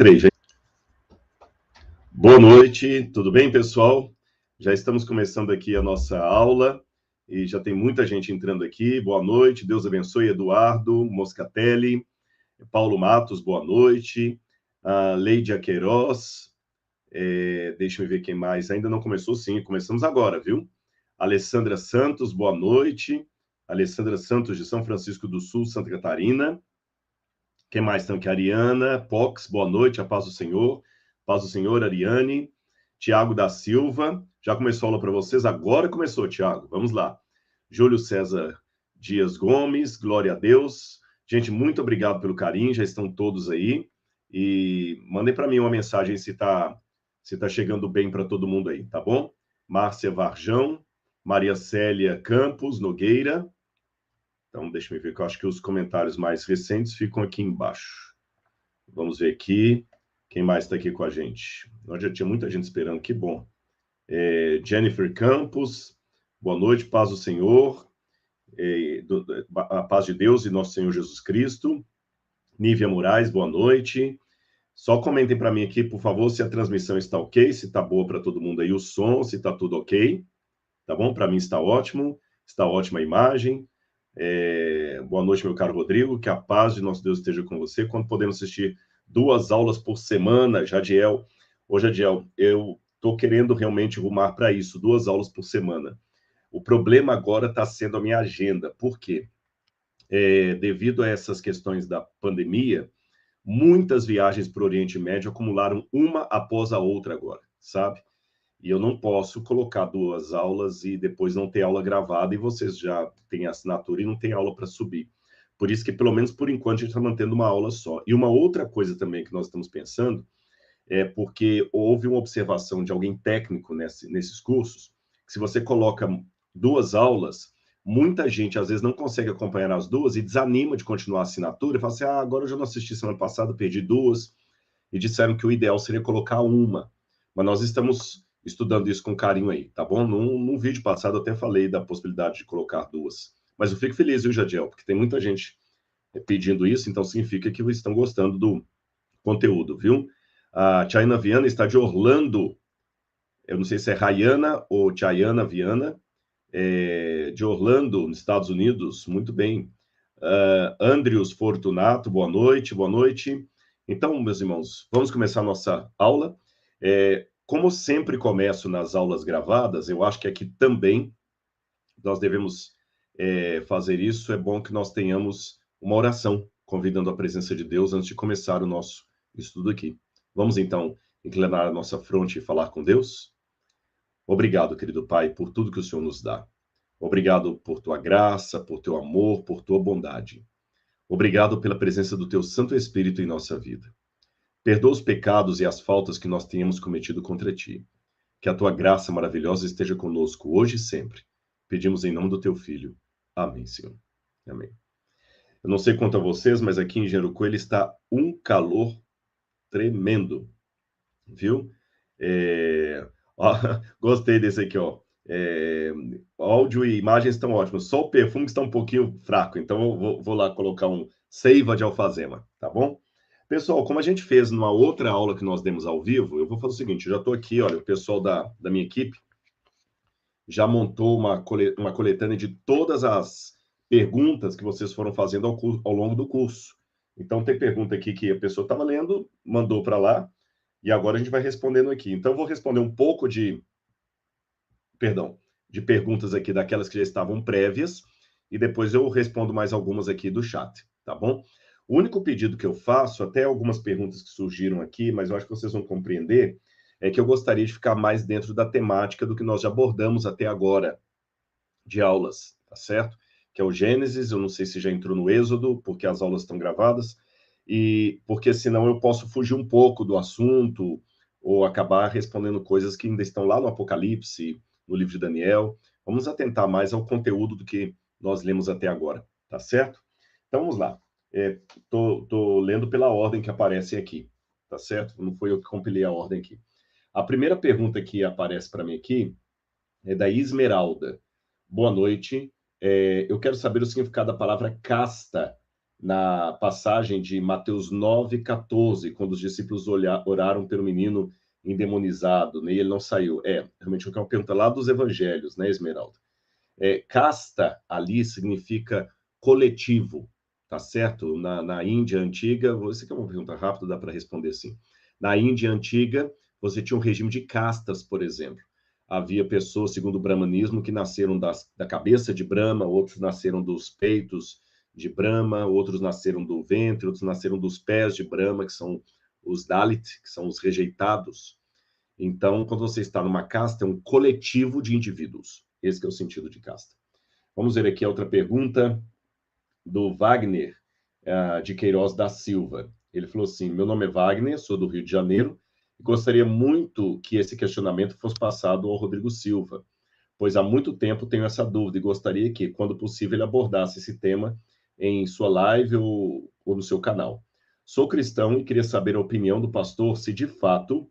Três. Boa noite, tudo bem, pessoal? Já estamos começando aqui a nossa aula e já tem muita gente entrando aqui. Boa noite, Deus abençoe, Eduardo Moscatelli, Paulo Matos, boa noite, Leide Queiroz, deixa eu ver quem mais. Ainda não começou, sim, começamos agora, viu? Alessandra Santos, boa noite. Alessandra Santos, de São Francisco do Sul, Santa Catarina. Quem mais estão aqui? Ariana Pox, boa noite, a paz do Senhor. Paz do Senhor, Ariane. Tiago da Silva, já começou a aula para vocês? Agora começou, Tiago, vamos lá. Júlio César Dias Gomes, glória a Deus. Gente, muito obrigado pelo carinho, já estão todos aí. E mandem para mim uma mensagem se tá chegando bem para todo mundo aí, tá bom? Márcia Varjão, Maria Célia Campos Nogueira. Então, deixa eu ver, que eu acho que os comentários mais recentes ficam aqui embaixo. Vamos ver aqui. Quem mais está aqui com a gente? Nós já tinha muita gente esperando, que bom. Jennifer Campos, boa noite, paz do Senhor, a paz de Deus e nosso Senhor Jesus Cristo. Nívia Moraes, boa noite. Só comentem para mim aqui, por favor, se a transmissão está ok, se está boa para todo mundo aí o som, se está tudo ok. Tá bom? Para mim está ótimo, está ótima a imagem. Boa noite, meu caro Rodrigo, que a paz de nosso Deus esteja com você. Quando podemos assistir 2 aulas por semana, Jadiel? Ô, Jadiel, eu estou querendo realmente rumar para isso, 2 aulas por semana. O problema agora está sendo a minha agenda. Por quê? Devido a essas questões da pandemia, muitas viagens para o Oriente Médio acumularam uma após a outra agora, sabe? E eu não posso colocar 2 aulas e depois não ter aula gravada e vocês já têm assinatura e não tem aula para subir. Por isso que, pelo menos por enquanto, a gente está mantendo uma aula só. E uma outra coisa também que nós estamos pensando é porque houve uma observação de alguém técnico nesses cursos, que se você coloca 2 aulas, muita gente às vezes não consegue acompanhar as 2 e desanima de continuar a assinatura e fala assim, agora eu já não assisti semana passada, perdi 2, e disseram que o ideal seria colocar uma. Mas nós estamos estudando isso com carinho aí, tá bom? Num vídeo passado eu até falei da possibilidade de colocar 2. Mas eu fico feliz, viu, Jadiel? Porque tem muita gente pedindo isso, então significa que estão gostando do conteúdo, viu? A Chayana Viana está de Orlando. Eu não sei se é Rayana ou Chayana Viana, de Orlando, nos Estados Unidos. Muito bem. Andrius Fortunato, boa noite, boa noite. Então, meus irmãos, vamos começar a nossa aula. Como sempre começo nas aulas gravadas, eu acho que aqui também nós devemos fazer isso. É bom que nós tenhamos uma oração, convidando a presença de Deus antes de começar o nosso estudo aqui. Vamos, então, inclinar a nossa fronte e falar com Deus? Obrigado, querido Pai, por tudo que o Senhor nos dá. Obrigado por tua graça, por teu amor, por tua bondade. Obrigado pela presença do teu Santo Espírito em nossa vida. Perdoa os pecados e as faltas que nós tenhamos cometido contra ti. Que a tua graça maravilhosa esteja conosco hoje e sempre. Pedimos em nome do teu Filho. Amém, Senhor. Amém. Eu não sei quanto a vocês, mas aqui em Engenheiro Coelho está um calor tremendo, viu? Gostei desse aqui, ó. Áudio e imagens estão ótimos, só o perfume está um pouquinho fraco, então eu vou lá colocar um seiva de alfazema, tá bom? Pessoal, como a gente fez numa outra aula que nós demos ao vivo, eu vou fazer o seguinte, eu já estou aqui, olha, o pessoal da minha equipe já montou uma coletânea de todas as perguntas que vocês foram fazendo ao longo do curso. Então, tem pergunta aqui que a pessoa estava lendo, mandou para lá, e agora a gente vai respondendo aqui. Então, eu vou responder um pouco de perguntas aqui daquelas que já estavam prévias, e depois eu respondo mais algumas aqui do chat, tá bom? O único pedido que eu faço, até algumas perguntas que surgiram aqui, mas eu acho que vocês vão compreender, é que eu gostaria de ficar mais dentro da temática do que nós já abordamos até agora de aulas, tá certo? Que é o Gênesis, eu não sei se já entrou no Êxodo, porque as aulas estão gravadas, e porque senão eu posso fugir um pouco do assunto, ou acabar respondendo coisas que ainda estão lá no Apocalipse, no livro de Daniel. Vamos atentar mais ao conteúdo do que nós lemos até agora, tá certo? Então, vamos lá. Tô lendo pela ordem que aparece aqui, tá certo? Não foi eu que compilei a ordem aqui. A primeira pergunta que aparece para mim aqui é da Esmeralda. Boa noite. Eu quero saber o significado da palavra casta na passagem de Mateus 9:14, quando os discípulos oraram pelo menino endemonizado, né, e ele não saiu. Realmente é uma pergunta lá dos evangelhos, né, Esmeralda? Casta ali significa coletivo, tá certo? Na Índia antiga, você quer uma pergunta rápida, dá para responder sim. Na Índia antiga, você tinha um regime de castas, por exemplo. Havia pessoas, segundo o brahmanismo, que nasceram da cabeça de Brahma, outros nasceram dos peitos de Brahma, outros nasceram do ventre, outros nasceram dos pés de Brahma, que são os Dalit, que são os rejeitados. Então, quando você está numa casta, é um coletivo de indivíduos. Esse é o sentido de casta. Vamos ver aqui a outra pergunta do Wagner de Queiroz da Silva. Ele falou assim: meu nome é Wagner, sou do Rio de Janeiro, e gostaria muito que esse questionamento fosse passado ao Rodrigo Silva, pois há muito tempo tenho essa dúvida e gostaria que, quando possível, ele abordasse esse tema em sua live ou no seu canal. Sou cristão e queria saber a opinião do pastor se, de fato,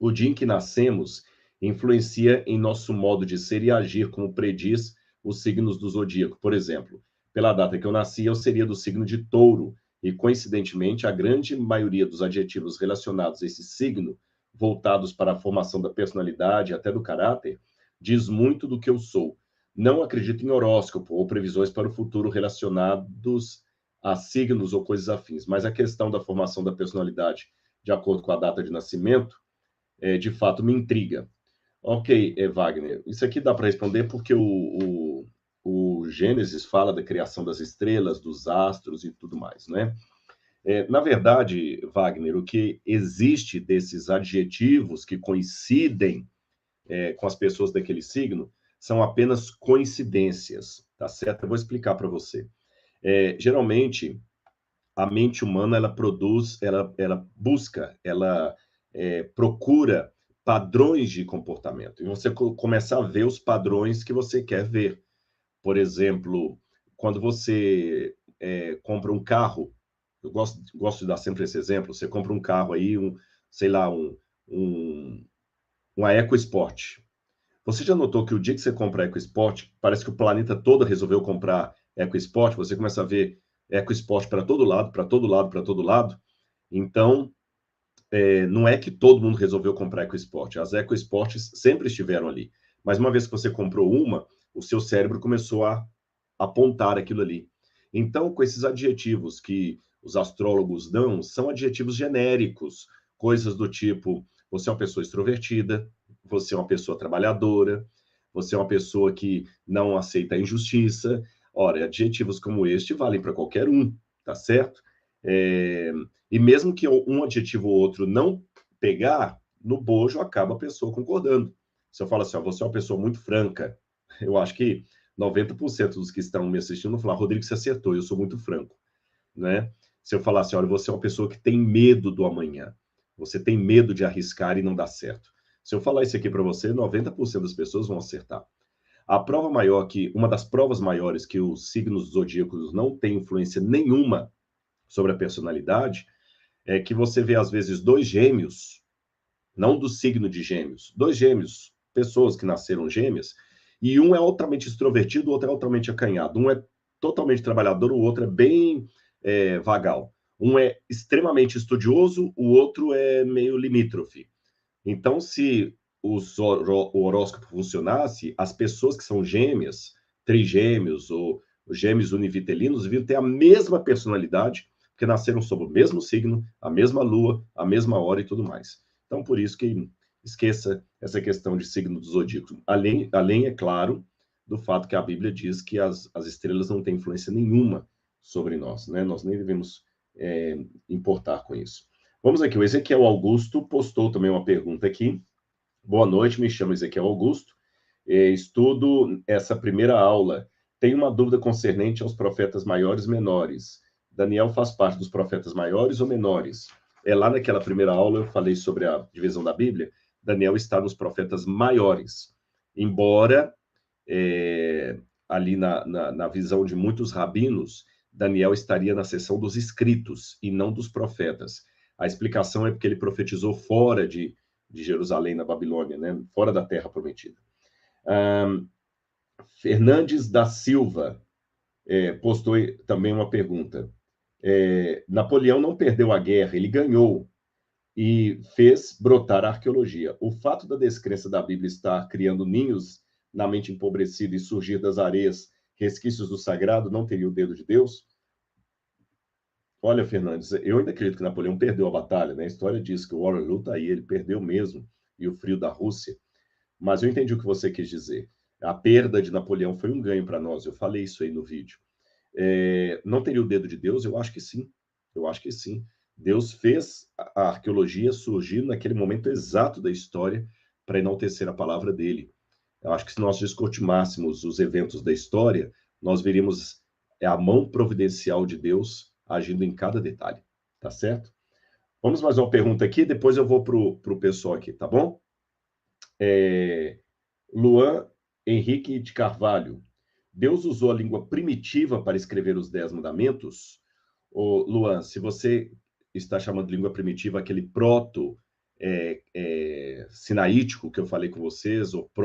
o dia em que nascemos influencia em nosso modo de ser e agir, como prediz os signos do zodíaco. Por exemplo, pela data que eu nasci, eu seria do signo de Touro, e coincidentemente, a grande maioria dos adjetivos relacionados a esse signo, voltados para a formação da personalidade, até do caráter, diz muito do que eu sou. Não acredito em horóscopo ou previsões para o futuro relacionados a signos ou coisas afins, mas a questão da formação da personalidade, de acordo com a data de nascimento, de fato me intriga. Ok, Wagner, isso aqui dá para responder porque o Gênesis fala da criação das estrelas, dos astros e tudo mais, né? Na verdade, Wagner, o que existe desses adjetivos que coincidem com as pessoas daquele signo são apenas coincidências, tá certo? Eu vou explicar para você. Geralmente, a mente humana ela produz, ela busca, ela procura padrões de comportamento. E você começa a ver os padrões que você quer ver. Por exemplo, quando você compra um carro, eu gosto de dar sempre esse exemplo, você compra um carro aí, sei lá, uma EcoSport. Você já notou que o dia que você compra EcoSport, parece que o planeta todo resolveu comprar EcoSport, você começa a ver EcoSport para todo lado, para todo lado, para todo lado. Então, não é que todo mundo resolveu comprar EcoSport. As EcoSports sempre estiveram ali. Mas uma vez que você comprou uma, o seu cérebro começou a apontar aquilo ali. Então, com esses adjetivos que os astrólogos dão, são adjetivos genéricos, coisas do tipo: você é uma pessoa extrovertida, você é uma pessoa trabalhadora, você é uma pessoa que não aceita a injustiça. Ora, adjetivos como este valem para qualquer um, tá certo? E mesmo que um adjetivo ou outro não pegar, no bojo acaba a pessoa concordando. Se eu falo assim, ó, você é uma pessoa muito franca, eu acho que 90% dos que estão me assistindo vão falar: Rodrigo, você acertou, eu sou muito franco, né? Se eu falar assim: olha, você é uma pessoa que tem medo do amanhã, você tem medo de arriscar e não dar certo. Se eu falar isso aqui para você, 90% das pessoas vão acertar. A prova maior uma das provas maiores que os signos zodíacos não têm influência nenhuma sobre a personalidade é que você vê às vezes dois gêmeos, não do signo de Gêmeos, dois gêmeos, pessoas que nasceram gêmeas, e um é altamente extrovertido, o outro é altamente acanhado. Um é totalmente trabalhador, o outro é bem vagal. Um é extremamente estudioso, o outro é meio limítrofe. Então, se o horóscopo funcionasse, as pessoas que são gêmeas, trigêmeos ou gêmeos univitelinos, deviam ter a mesma personalidade, porque nasceram sob o mesmo signo, a mesma lua, a mesma hora e tudo mais. Então, por isso que esqueça essa questão de signo do zodíaco. Além, é claro, do fato que a Bíblia diz que as estrelas não têm influência nenhuma sobre nós, né? Nós nem devemos importar com isso. Vamos aqui, o Ezequiel Augusto postou também uma pergunta aqui. Boa noite, me chamo Ezequiel Augusto, estudo essa primeira aula. Tenho uma dúvida concernente aos profetas maiores e menores. Daniel faz parte dos profetas maiores ou menores? Lá naquela primeira aula eu falei sobre a divisão da Bíblia. Daniel está nos profetas maiores. Embora, ali na visão de muitos rabinos, Daniel estaria na seção dos escritos e não dos profetas. A explicação é porque ele profetizou fora de Jerusalém, na Babilônia, né? Fora da Terra Prometida. Fernandes da Silva postou também uma pergunta. Napoleão não perdeu a guerra, ele ganhou e fez brotar a arqueologia. O fato da descrença da Bíblia estar criando ninhos na mente empobrecida e surgir das areias resquícios do sagrado não teria o dedo de Deus? Olha, Fernandes, eu ainda acredito que Napoleão perdeu a batalha, né? A história diz que o Waterloo está aí, ele perdeu mesmo, e o frio da Rússia. Mas eu entendi o que você quis dizer. A perda de Napoleão foi um ganho para nós, eu falei isso aí no vídeo. Não teria o dedo de Deus? Eu acho que sim. Eu acho que sim. Deus fez a arqueologia surgir naquele momento exato da história para enaltecer a palavra dele. Eu acho que se nós descortinássemos os eventos da história, nós veríamos a mão providencial de Deus agindo em cada detalhe. Tá certo? Vamos mais uma pergunta aqui, depois eu vou para o pessoal aqui, tá bom? Luan Henrique de Carvalho. Deus usou a língua primitiva para escrever os 10 mandamentos? Ô, Luan, se você está chamando de língua primitiva aquele proto-sinaítico que eu falei com vocês, ou que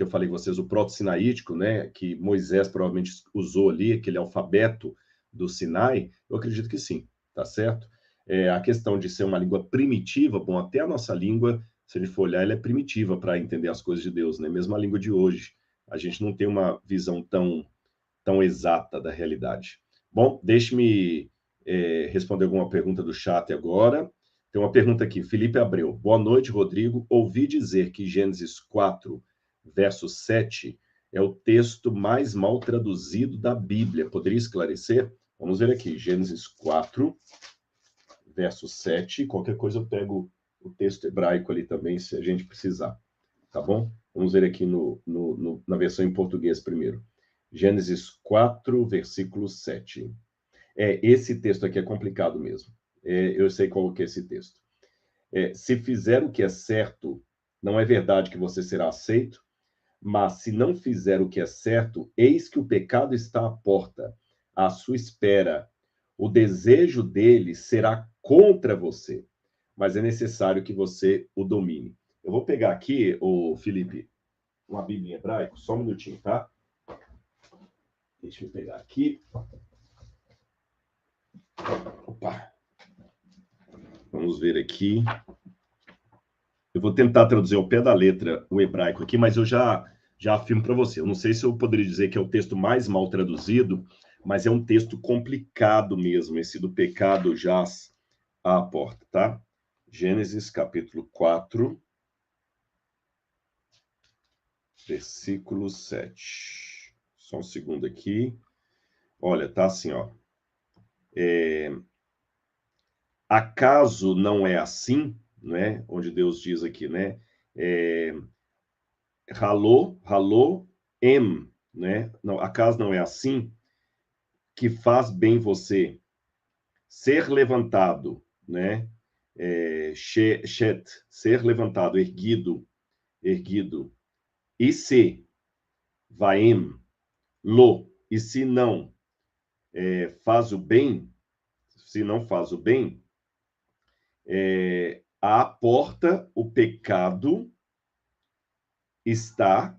eu falei com vocês, o proto-sinaítico, né, que Moisés provavelmente usou ali, aquele alfabeto do Sinai, eu acredito que sim, tá certo? A questão de ser uma língua primitiva, bom, até a nossa língua, se a gente for olhar, ela é primitiva para entender as coisas de Deus, né? Mesmo a língua de hoje, a gente não tem uma visão tão exata da realidade. Bom, deixe-me responder alguma pergunta do chat agora. Tem uma pergunta aqui, Felipe Abreu. Boa noite, Rodrigo. Ouvi dizer que Gênesis 4, verso 7, é o texto mais mal traduzido da Bíblia. Poderia esclarecer? Vamos ver aqui, Gênesis 4, verso 7. Qualquer coisa eu pego o texto hebraico ali também, se a gente precisar. Tá bom? Vamos ver aqui na versão em português primeiro. Gênesis 4, versículo 7. Esse texto aqui é complicado mesmo. Eu sei qual que é esse texto. Se fizer o que é certo, não é verdade que você será aceito, mas se não fizer o que é certo, eis que o pecado está à porta, à sua espera. O desejo dele será contra você, mas é necessário que você o domine. Eu vou pegar aqui, Felipe, uma Bíblia em hebraico, só um minutinho, tá? Deixa eu pegar aqui. Opa! Vamos ver aqui. Eu vou tentar traduzir ao pé da letra o hebraico aqui, mas eu já afirmo para você. Eu não sei se eu poderia dizer que é o texto mais mal traduzido, mas é um texto complicado mesmo, esse do pecado jaz à porta, tá? Gênesis capítulo 4, versículo 7. Só um segundo aqui. Olha, tá assim, ó. Acaso não é assim, né? Onde Deus diz aqui, né? Halô, né? Não, acaso não é assim que faz bem você ser levantado, né? Ser levantado, erguido, e se vaem, e se não faz o bem, se não faz o bem, à porta o pecado está,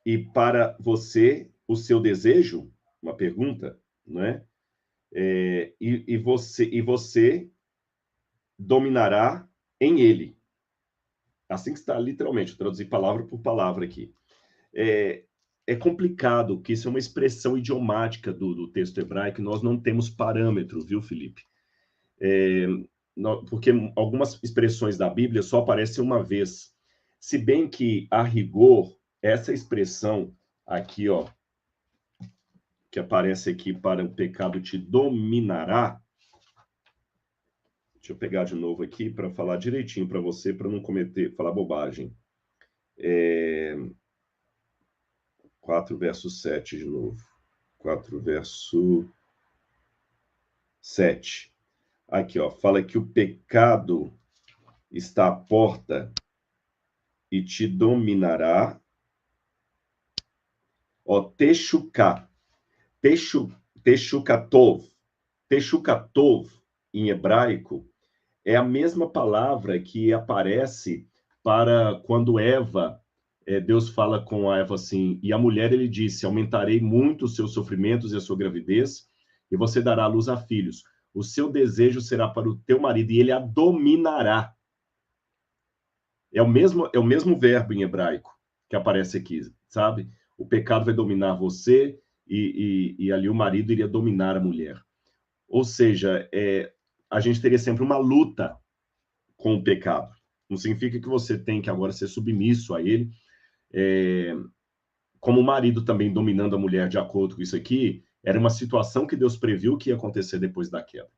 e para você o seu desejo, uma pergunta, né? E você dominará em ele. Assim que está literalmente, eu traduzi palavra por palavra aqui. É complicado, que isso é uma expressão idiomática do texto hebraico, nós não temos parâmetro, viu, Felipe? Porque algumas expressões da Bíblia só aparecem uma vez. Se bem que, a rigor, essa expressão aqui, ó, que aparece aqui, para o pecado te dominará. Deixa eu pegar de novo aqui para falar direitinho para você, para não falar bobagem. 4, verso 7 de novo. 4, verso 7. Aqui, ó, fala que o pecado está à porta e te dominará. Ó, Teshukatov, em hebraico, é a mesma palavra que aparece para quando Eva, Deus fala com a Eva assim, e a mulher ele disse, aumentarei muito os seus sofrimentos e a sua gravidez, e você dará à luz a filhos. O seu desejo será para o teu marido e ele a dominará. É o mesmo verbo em hebraico que aparece aqui, sabe? O pecado vai dominar você e ali o marido iria dominar a mulher. Ou seja, a gente teria sempre uma luta com o pecado. Não significa que você tem que agora ser submisso a ele. Como o marido também dominando a mulher de acordo com isso aqui, era uma situação que Deus previu que ia acontecer depois da queda.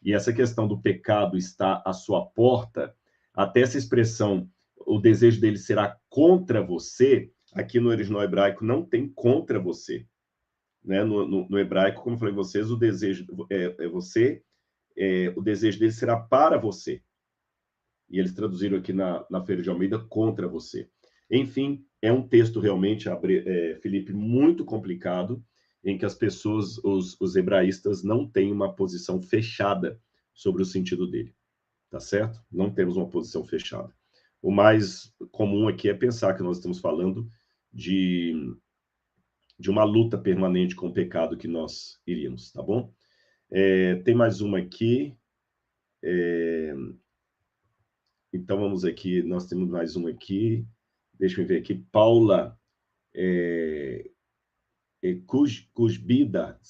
E essa questão do pecado está à sua porta, até essa expressão, o desejo dele será contra você, aqui no original hebraico não tem contra você. Né? No hebraico, como eu falei com vocês, o desejo o desejo dele será para você. E eles traduziram aqui na Feira de Almeida contra você. Enfim, é um texto realmente, Felipe, muito complicado, em que as pessoas, os hebraístas, não têm uma posição fechada sobre o sentido dele. Tá certo? Não temos uma posição fechada. O mais comum aqui é pensar que nós estamos falando de uma luta permanente com o pecado que nós iríamos, tá bom? Tem mais uma aqui. Então, vamos aqui, nós temos mais uma aqui. Deixa eu ver aqui. Paula Cusbida,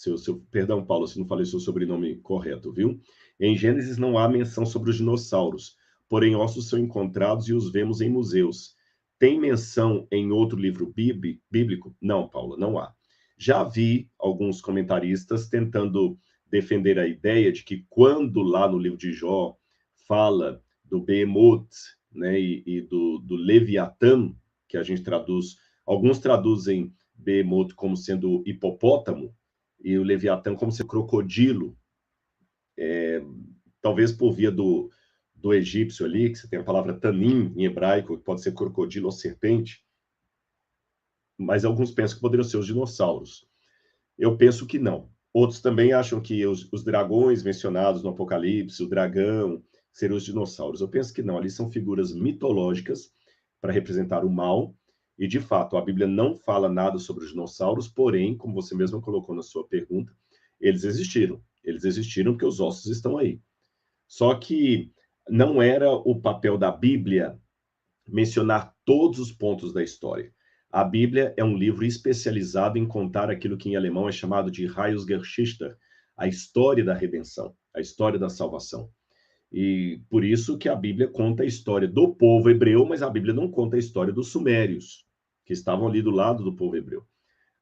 perdão, Paula, se não falei seu sobrenome correto, viu? Em Gênesis não há menção sobre os dinossauros, porém ossos são encontrados e os vemos em museus. Tem menção em outro livro bíblico? Não, Paula, não há. Já vi alguns comentaristas tentando defender a ideia de que quando lá no livro de Jó fala do Behemoth, né, e do Leviatã, que a gente traduz, alguns traduzem Behemoth como sendo hipopótamo e o Leviatã como sendo crocodilo, talvez por via do egípcio ali, que você tem a palavra tanim em hebraico, que pode ser crocodilo ou serpente, mas alguns pensam que poderiam ser os dinossauros. Eu penso que não. Outros também acham que os dragões mencionados no Apocalipse, o dragão, seriam os dinossauros. Eu penso que não, ali são figuras mitológicas para representar o mal, e de fato a Bíblia não fala nada sobre os dinossauros, porém, como você mesmo colocou na sua pergunta, eles existiram. Eles existiram porque os ossos estão aí. Só que não era o papel da Bíblia mencionar todos os pontos da história. A Bíblia é um livro especializado em contar aquilo que em alemão é chamado de Heilsgeschichte, a história da redenção, a história da salvação. E por isso que a Bíblia conta a história do povo hebreu, mas a Bíblia não conta a história dos sumérios, que estavam ali do lado do povo hebreu.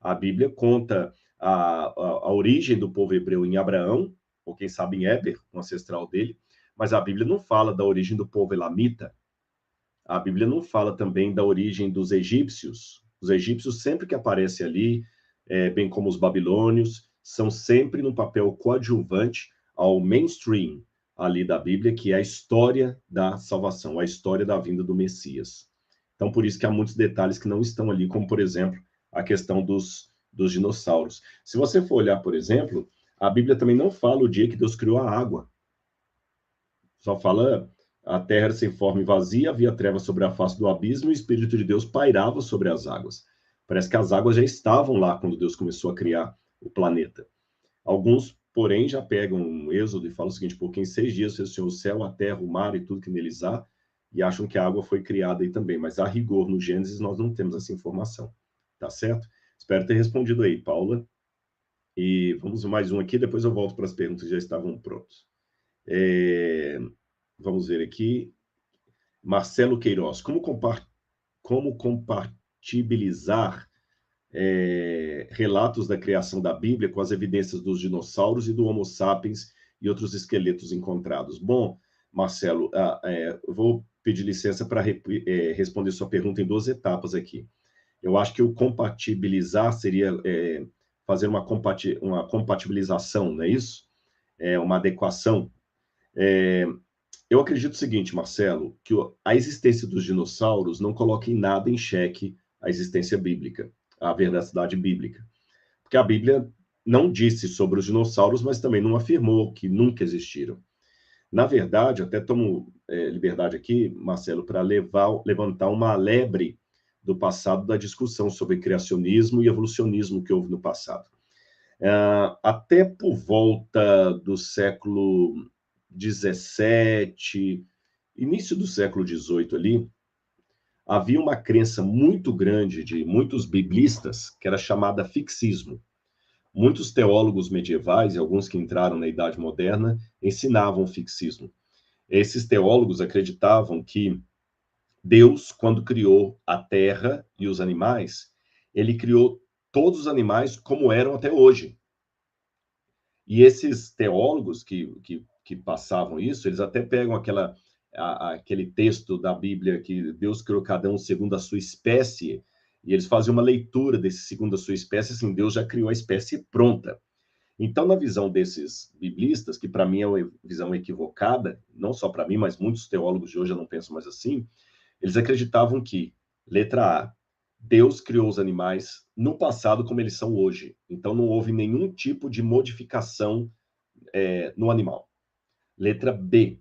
A Bíblia conta a origem do povo hebreu em Abraão, ou quem sabe em Éber, o ancestral dele, mas a Bíblia não fala da origem do povo elamita. A Bíblia não fala também da origem dos egípcios. Os egípcios, sempre que aparecem ali, bem como os babilônios, são sempre num papel coadjuvante ao mainstream ali da Bíblia, que é a história da salvação, a história da vinda do Messias. Então, por isso que há muitos detalhes que não estão ali, como, por exemplo, a questão dos dinossauros. Se você for olhar, por exemplo, a Bíblia também não fala o dia que Deus criou a água. Só fala a terra era sem forma e vazia, havia trevas sobre a face do abismo e o Espírito de Deus pairava sobre as águas. Parece que as águas já estavam lá quando Deus começou a criar o planeta. Alguns, porém, já pegam um Êxodo e falam o seguinte, porque em 6 dias fez o Senhor o céu, a terra, o mar e tudo que neles há, e acham que a água foi criada aí também. Mas a rigor, no Gênesis, nós não temos essa informação. Tá certo? Espero ter respondido aí, Paula. E vamos mais um aqui, depois eu volto para as perguntas que já estavam prontas. Vamos ver aqui. Marcelo Queiroz, como compatibilizar relatos da criação da Bíblia com as evidências dos dinossauros e do Homo sapiens e outros esqueletos encontrados? Bom, Marcelo, eu vou pedir licença para responder sua pergunta em 2 etapas aqui. Eu acho que o compatibilizar seria fazer uma compatibilização, não é isso? Uma adequação. Eu acredito o seguinte, Marcelo, que a existência dos dinossauros não coloca em nada em xeque a existência bíblica, a veracidade bíblica. Porque a Bíblia não disse sobre os dinossauros, mas também não afirmou que nunca existiram. Na verdade, até tomo liberdade aqui, Marcelo, para levantar uma lebre do passado da discussão sobre criacionismo e evolucionismo que houve no passado. Até por volta do século XVII, início do século XVIII ali, havia uma crença muito grande de muitos biblistas, que era chamada fixismo. Muitos teólogos medievais e alguns que entraram na Idade Moderna ensinavam o fixismo. Esses teólogos acreditavam que Deus, quando criou a terra e os animais, ele criou todos os animais como eram até hoje. E esses teólogos que passavam isso, eles até pegam aquele texto da Bíblia que Deus criou cada um segundo a sua espécie, e eles fazem uma leitura desse segundo a sua espécie, assim, Deus já criou a espécie pronta. Então, na visão desses biblistas, que para mim é uma visão equivocada, não só para mim, mas muitos teólogos de hoje já não pensam mais assim, eles acreditavam que, letra A, Deus criou os animais no passado como eles são hoje. Então, não houve nenhum tipo de modificação no animal. Letra B,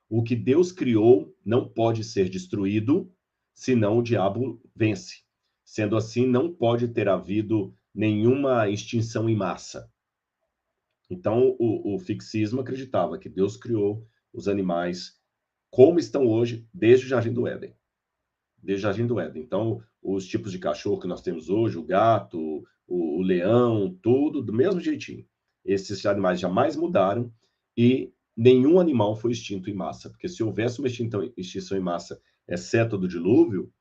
o que Deus criou não pode ser destruído, senão o diabo vence. Sendo assim, não pode ter havido nenhuma extinção em massa. Então, o fixismo acreditava que Deus criou os animais como estão hoje, desde o Jardim do Éden. Desde o Jardim do Éden. Então, os tipos de cachorro que nós temos hoje, o gato, o leão, tudo do mesmo jeitinho. Esses animais jamais mudaram e nenhum animal foi extinto em massa, porque se houvesse uma extinção em massa, exceto do dilúvio,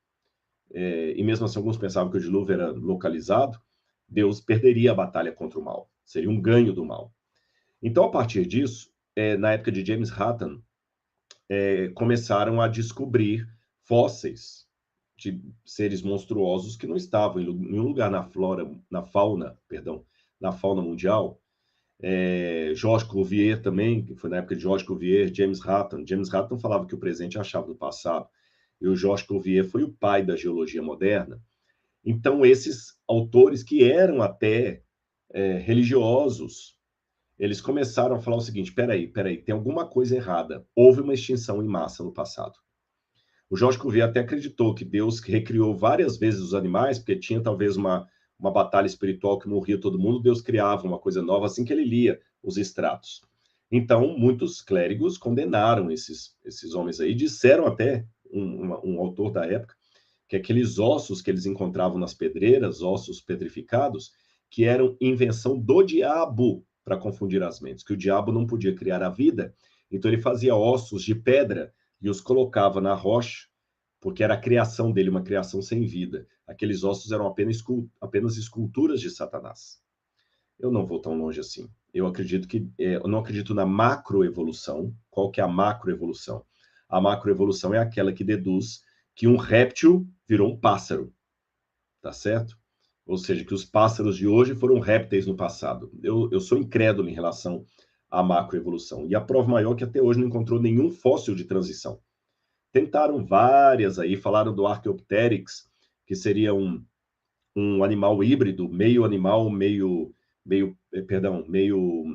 e mesmo assim alguns pensavam que o dilúvio era localizado, Deus perderia a batalha contra o mal, seria um ganho do mal. Então, a partir disso, na época de James Hutton, começaram a descobrir fósseis de seres monstruosos que não estavam em nenhum lugar na fauna mundial. Georges Cuvier também, que foi na época de Georges Cuvier, James Hutton. James Hutton falava que o presente é a chave do passado. E o Georges Cuvier foi o pai da geologia moderna. Então, esses autores que eram até religiosos, eles começaram a falar o seguinte: peraí, tem alguma coisa errada. Houve uma extinção em massa no passado. O Georges Cuvier até acreditou que Deus recriou várias vezes os animais, porque tinha talvez uma batalha espiritual que morria todo mundo, Deus criava uma coisa nova assim que ele lia os extratos. Então, muitos clérigos condenaram esses homens aí, disseram até, um autor da época, que aqueles ossos que eles encontravam nas pedreiras, ossos petrificados, que eram invenção do diabo para confundir as mentes, que o diabo não podia criar a vida, então ele fazia ossos de pedra e os colocava na rocha, porque era a criação dele, uma criação sem vida. Aqueles ossos eram apenas esculturas de Satanás. Eu não vou tão longe assim. Eu não acredito na macroevolução. Qual que é a macroevolução? A macroevolução é aquela que deduz que um réptil virou um pássaro, tá certo? Ou seja, que os pássaros de hoje foram répteis no passado. Eu sou incrédulo em relação à macroevolução. E a prova maior é que até hoje não encontrou nenhum fóssil de transição. Tentaram várias aí, falaram do Archaeopteryx, que seria um animal híbrido, meio animal, meio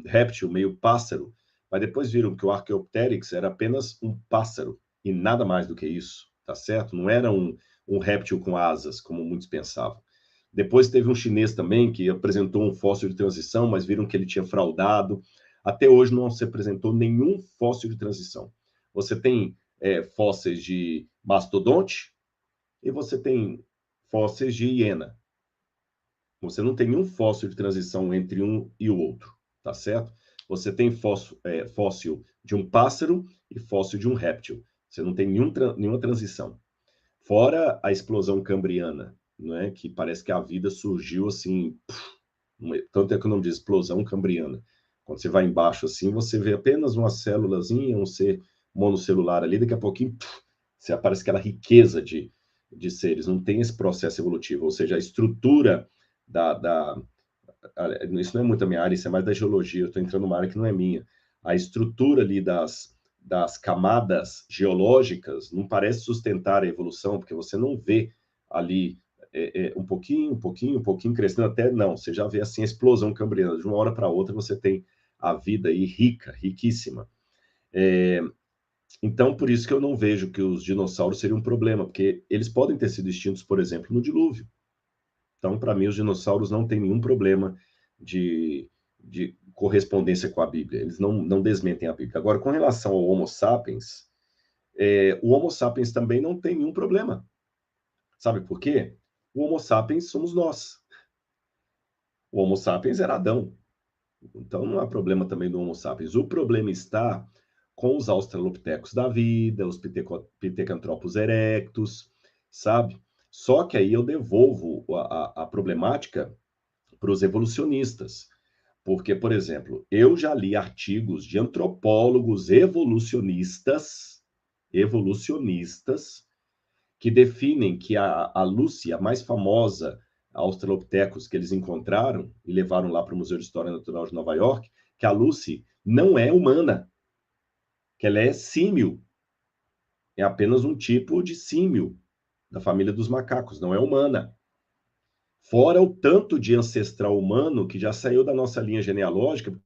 réptil, meio pássaro. Mas depois viram que o Archaeopteryx era apenas um pássaro e nada mais do que isso, tá certo? Não era um réptil com asas, como muitos pensavam. Depois teve um chinês também que apresentou um fóssil de transição, mas viram que ele tinha fraudado. Até hoje não se apresentou nenhum fóssil de transição. Você tem fósseis de mastodonte e você tem fósseis de hiena. Você não tem nenhum fóssil de transição entre um e o outro, tá certo? Você tem fóssil de um pássaro e fóssil de um réptil. Você não tem nenhuma transição. Fora a explosão cambriana, não é? Que parece que a vida surgiu assim, tanto é que o nome de explosão cambriana. Quando você vai embaixo assim, você vê apenas uma célulazinha, um ser monocelular ali, daqui a pouquinho você aparece aquela riqueza de seres. Não tem esse processo evolutivo, ou seja, a estrutura isso não é muito a minha área, isso é mais da geologia, eu estou entrando numa área que não é minha. A estrutura ali das camadas geológicas não parece sustentar a evolução, porque você não vê ali um pouquinho crescendo até, não, você já vê assim a explosão cambriana, de uma hora para outra você tem a vida aí riquíssima. Então, por isso que eu não vejo que os dinossauros seriam um problema, porque eles podem ter sido extintos, por exemplo, no dilúvio. Então, para mim, os dinossauros não têm nenhum problema de correspondência com a Bíblia. Eles não desmentem a Bíblia. Agora, com relação ao Homo sapiens, o Homo sapiens também não tem nenhum problema. Sabe por quê? O Homo sapiens somos nós. O Homo sapiens era Adão. Então não há problema também do Homo sapiens. O problema está com os australopitecos da vida, os Pithecanthropus erectus, sabe? Só que aí eu devolvo a problemática para os evolucionistas. Porque, por exemplo, eu já li artigos de antropólogos evolucionistas, que definem que a Lucy, a mais famosa Australopithecus que eles encontraram e levaram lá para o Museu de História Natural de Nova York, que a Lucy não é humana, que ela é símio, é apenas um tipo de símio da família dos macacos, não é humana. Fora o tanto de ancestral humano que já saiu da nossa linha genealógica.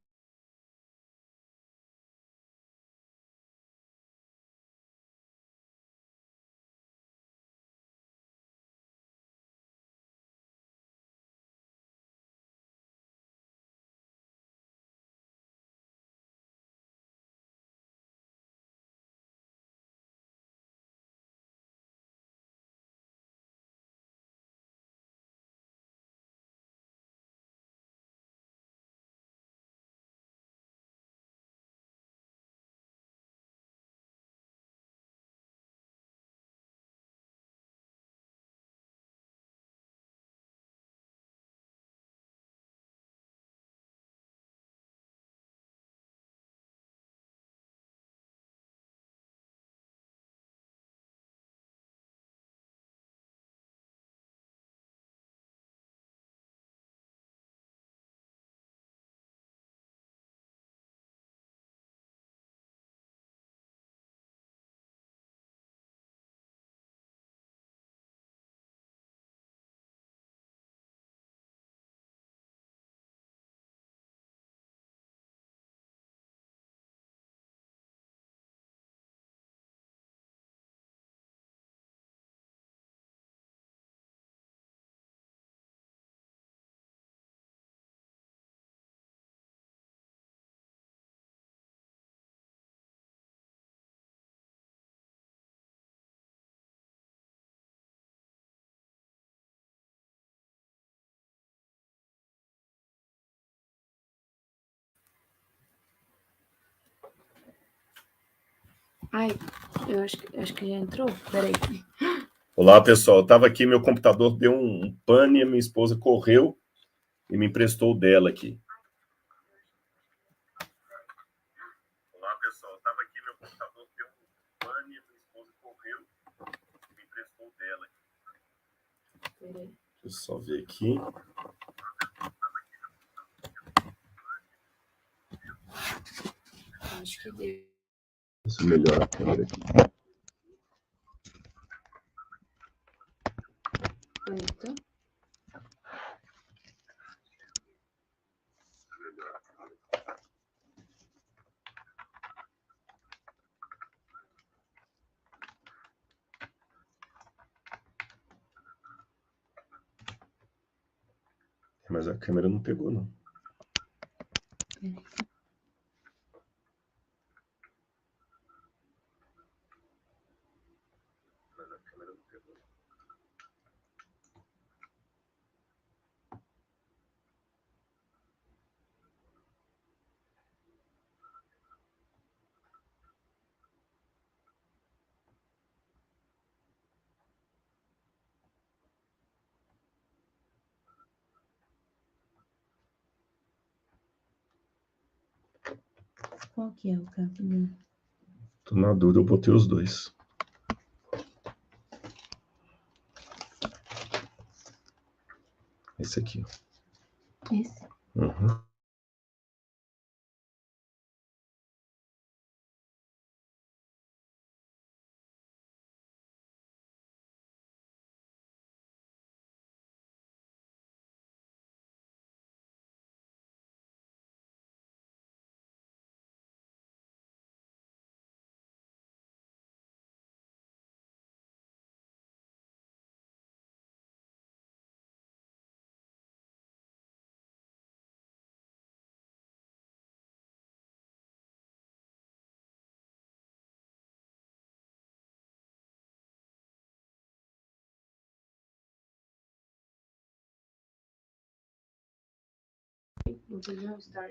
Ai, eu acho que já entrou. Peraí. Olá, pessoal. Estava aqui, meu computador deu um pane, a minha esposa correu e me emprestou o dela aqui. Olá, pessoal. Estava aqui, meu computador deu um pane, a minha esposa correu e me emprestou o dela aqui. Peraí. Deixa eu só ver aqui. Acho que deu. Deixa eu melhorar a câmera aqui. Eita. Mas a câmera não pegou, não. Qual que é o campo dele? Tô na dúvida, eu botei os dois. Esse aqui. Esse? Uhum.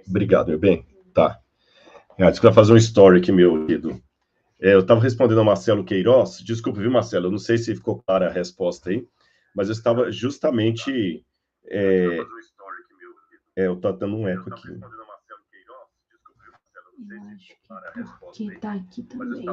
Obrigado, meu bem. Tá. Acho que vai fazer um story aqui, meu querido. Eu estava respondendo ao Marcelo Queiroz. Desculpa, viu, Marcelo? Eu não sei se ficou clara a resposta aí, mas eu estava justamente... eu tô dando um eco aqui. Eu acho que tá aqui também.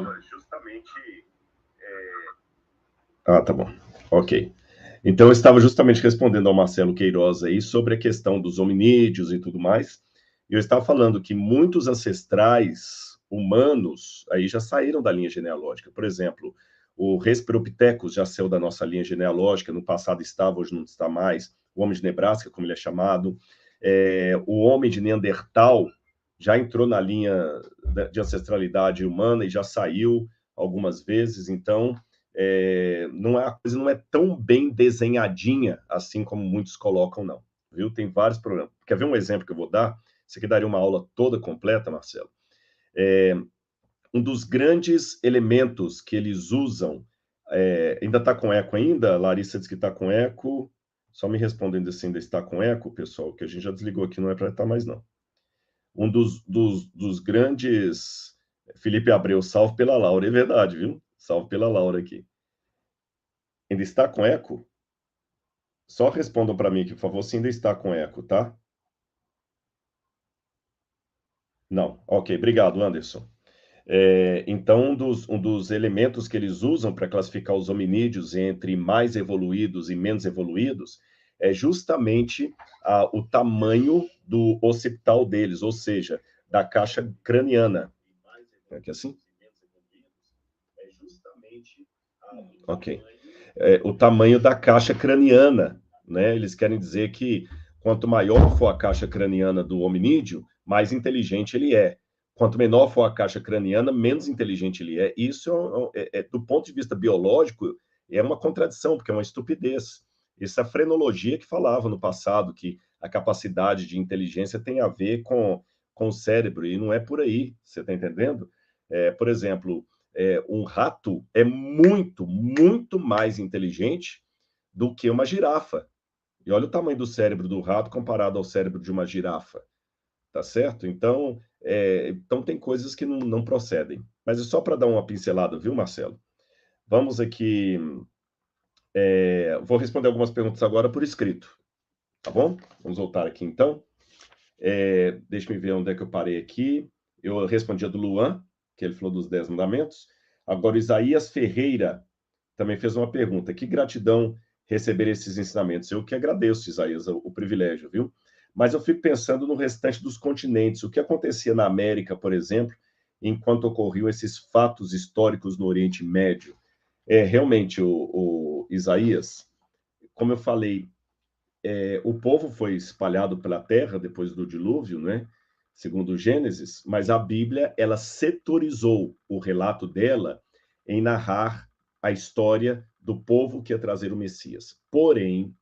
Tá bom. Ok. Então, eu estava justamente respondendo ao Marcelo Queiroz aí sobre a questão dos hominídeos e tudo mais. E eu estava falando que muitos ancestrais humanos aí já saíram da linha genealógica. Por exemplo, o Hesperopithecus já saiu da nossa linha genealógica. No passado estava, hoje não está mais. O homem de Nebraska, como ele é chamado. O homem de Neandertal já entrou na linha de ancestralidade humana e já saiu algumas vezes. Então, a coisa não é tão bem desenhadinha assim como muitos colocam, não. Viu? Tem vários problemas. Quer ver um exemplo que eu vou dar? Isso aqui daria uma aula toda completa, Marcelo. Um dos grandes elementos que eles usam... ainda está com eco ainda? Larissa diz que está com eco. Só me respondendo se ainda está com eco, pessoal, que a gente já desligou aqui, não é para estar mais, não. Um dos grandes... Felipe Abreu, salve pela Laura. É verdade, viu? Salve pela Laura aqui. Ainda está com eco? Só respondam para mim, por favor, se ainda está com eco, tá? Não. Ok, obrigado, Anderson. Então, um dos elementos que eles usam para classificar os hominídeos entre mais evoluídos e menos evoluídos é justamente o tamanho do occipital deles, ou seja, da caixa craniana. Aqui assim? Ok. O tamanho da caixa craniana, né? Eles querem dizer que quanto maior for a caixa craniana do hominídeo, mais inteligente ele é. Quanto menor for a caixa craniana, menos inteligente ele é. Isso, do ponto de vista biológico, é uma contradição, porque é uma estupidez. Essa frenologia que falava no passado, que a capacidade de inteligência tem a ver com o cérebro, e não é por aí, você está entendendo? Por exemplo, um rato é muito, muito mais inteligente do que uma girafa. E olha o tamanho do cérebro do rato comparado ao cérebro de uma girafa, tá certo? Então, tem coisas que não procedem. Mas é só para dar uma pincelada, viu, Marcelo? Vamos aqui... vou responder algumas perguntas agora por escrito, tá bom? Vamos voltar aqui, então. Deixa eu ver onde é que eu parei aqui. Eu respondi a do Luan, que ele falou dos 10 mandamentos. Agora, Isaías Ferreira também fez uma pergunta. Que gratidão receber esses ensinamentos. Eu que agradeço, Isaías, o privilégio, viu? Mas eu fico pensando no restante dos continentes. O que acontecia na América, por exemplo, enquanto ocorriam esses fatos históricos no Oriente Médio? Realmente, o Isaías, como eu falei, o povo foi espalhado pela terra depois do dilúvio, né? Segundo Gênesis, mas a Bíblia, ela setorizou o relato dela em narrar a história do povo que ia trazer o Messias. Porém,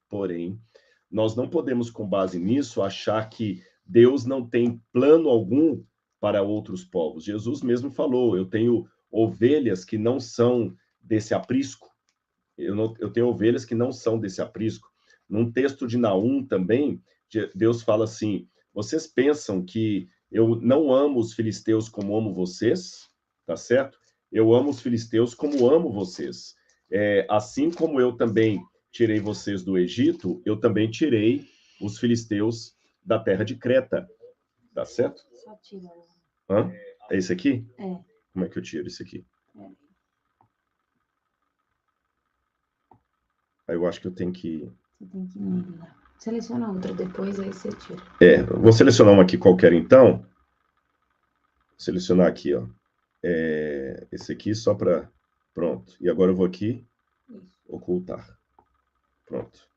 nós não podemos, com base nisso, achar que Deus não tem plano algum para outros povos. Jesus mesmo falou: eu tenho ovelhas que não são desse aprisco. Eu tenho ovelhas que não são desse aprisco. Num texto de Naum também, Deus fala assim: vocês pensam que eu não amo os filisteus como amo vocês? Tá certo? Eu amo os filisteus como amo vocês. Assim como eu também tirei vocês do Egito, eu também tirei os filisteus da terra de Creta. Tá certo? Só tira. Hã? É esse aqui? É. Como é que eu tiro isso aqui? Aí eu acho que eu tenho que... Você tem que ir lá. Seleciona outra depois, aí você tira. Vou selecionar uma aqui qualquer, então. Vou selecionar aqui, ó. Esse aqui só para... Pronto. E agora eu vou aqui, ocultar. Pronto.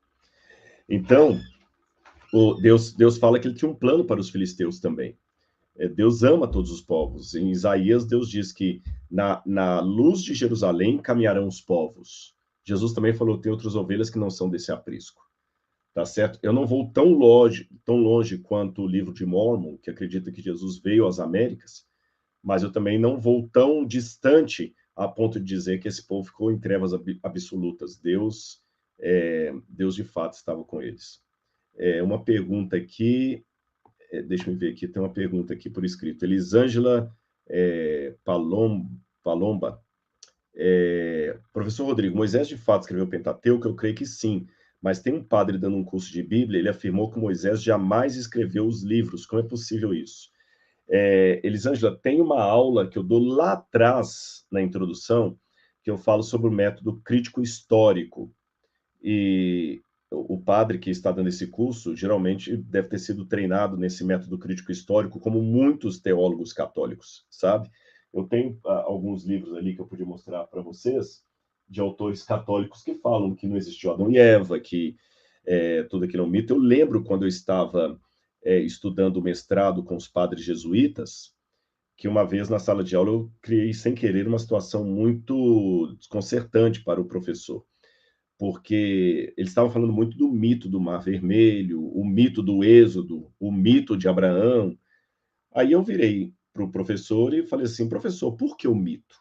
Então, Deus fala que ele tinha um plano para os filisteus também. Deus ama todos os povos. Em Isaías, Deus diz que na luz de Jerusalém caminharão os povos. Jesus também falou que tem outras ovelhas que não são desse aprisco. Tá certo? Eu não vou tão longe quanto o livro de Mórmon, que acredita que Jesus veio às Américas, mas eu também não vou tão distante a ponto de dizer que esse povo ficou em trevas absolutas. Deus de fato estava com eles. Uma pergunta aqui, deixa eu ver aqui, tem uma pergunta aqui por escrito. Elisângela Palomba. Professor Rodrigo, Moisés de fato escreveu o Pentateuco? Eu creio que sim, mas tem um padre dando um curso de Bíblia, ele afirmou que Moisés jamais escreveu os livros. Como é possível isso? Elisângela, tem uma aula que eu dou lá atrás, na introdução, que eu falo sobre o método crítico histórico. E o padre que está dando esse curso, geralmente deve ter sido treinado nesse método crítico histórico, como muitos teólogos católicos, sabe? Eu tenho alguns livros ali que eu podia mostrar para vocês, de autores católicos que falam que não existiu Adão e Eva, que tudo aquilo é um mito. Eu lembro quando eu estava estudando o mestrado com os padres jesuítas, que uma vez na sala de aula eu criei, sem querer, uma situação muito desconcertante para o professor, porque eles estavam falando muito do mito do Mar Vermelho, o mito do Êxodo, o mito de Abraão. Aí eu virei para o professor e falei assim, professor, por que o mito?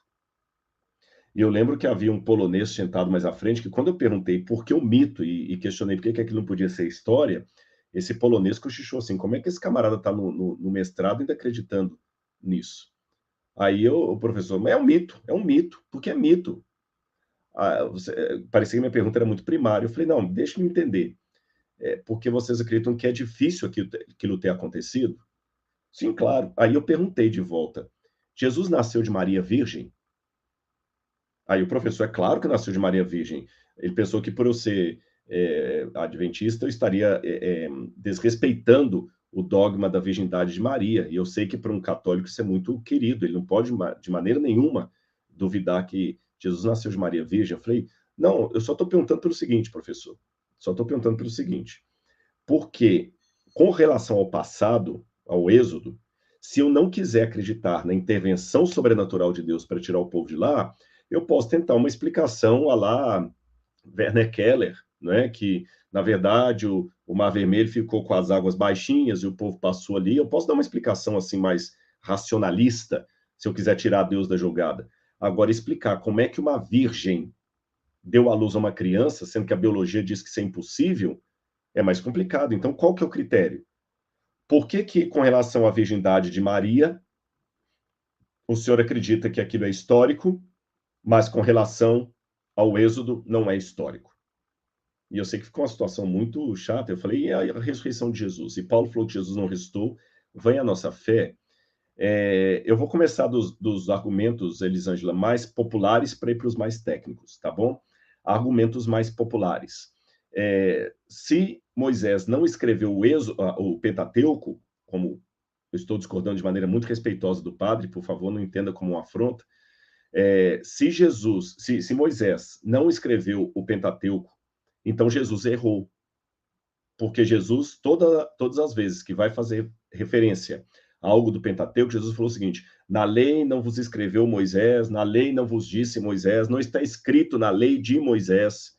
E eu lembro que havia um polonês sentado mais à frente, que quando eu perguntei por que o mito e questionei por que aquilo não podia ser história, esse polonês cochichou assim, como é que esse camarada está no mestrado ainda acreditando nisso? Aí o professor, mas é um mito, porque é mito. Parecia que minha pergunta era muito primária. Eu falei, não, deixa eu entender. Porque vocês acreditam que é difícil aquilo ter acontecido? Sim, claro. Aí eu perguntei de volta, Jesus nasceu de Maria Virgem? Aí o professor, é claro que nasceu de Maria Virgem. Ele pensou que por eu ser adventista, eu estaria desrespeitando o dogma da virgindade de Maria. E eu sei que para um católico isso é muito querido. Ele não pode, de maneira nenhuma, duvidar que Jesus nasceu de Maria Virgem. Eu falei, não, eu só estou perguntando pelo seguinte, professor. Só estou perguntando pelo seguinte. Porque, com relação ao passado, ao Êxodo, se eu não quiser acreditar na intervenção sobrenatural de Deus para tirar o povo de lá, eu posso tentar uma explicação à la Werner Keller, né, que, na verdade, o Mar Vermelho ficou com as águas baixinhas e o povo passou ali. Eu posso dar uma explicação assim mais racionalista, se eu quiser tirar Deus da jogada. Agora, explicar como é que uma virgem deu à luz a uma criança, sendo que a biologia diz que isso é impossível, é mais complicado. Então, qual que é o critério? Por que, com relação à virgindade de Maria, o senhor acredita que aquilo é histórico, mas com relação ao Êxodo não é histórico? E eu sei que ficou uma situação muito chata. Eu falei, e a ressurreição de Jesus? E Paulo falou que Jesus não ressuscitou, vem a nossa fé. Eu vou começar dos argumentos, Elisângela, mais populares para ir para os mais técnicos, tá bom? Argumentos mais populares. Se Moisés não escreveu o Pentateuco, como eu estou discordando de maneira muito respeitosa do padre, por favor, não entenda como uma afronta. Se Moisés não escreveu o Pentateuco, então Jesus errou. Porque Jesus, todas as vezes que vai fazer referência a algo do Pentateuco, Jesus falou o seguinte: na lei não vos escreveu Moisés, na lei não vos disse Moisés, não está escrito na lei de Moisés.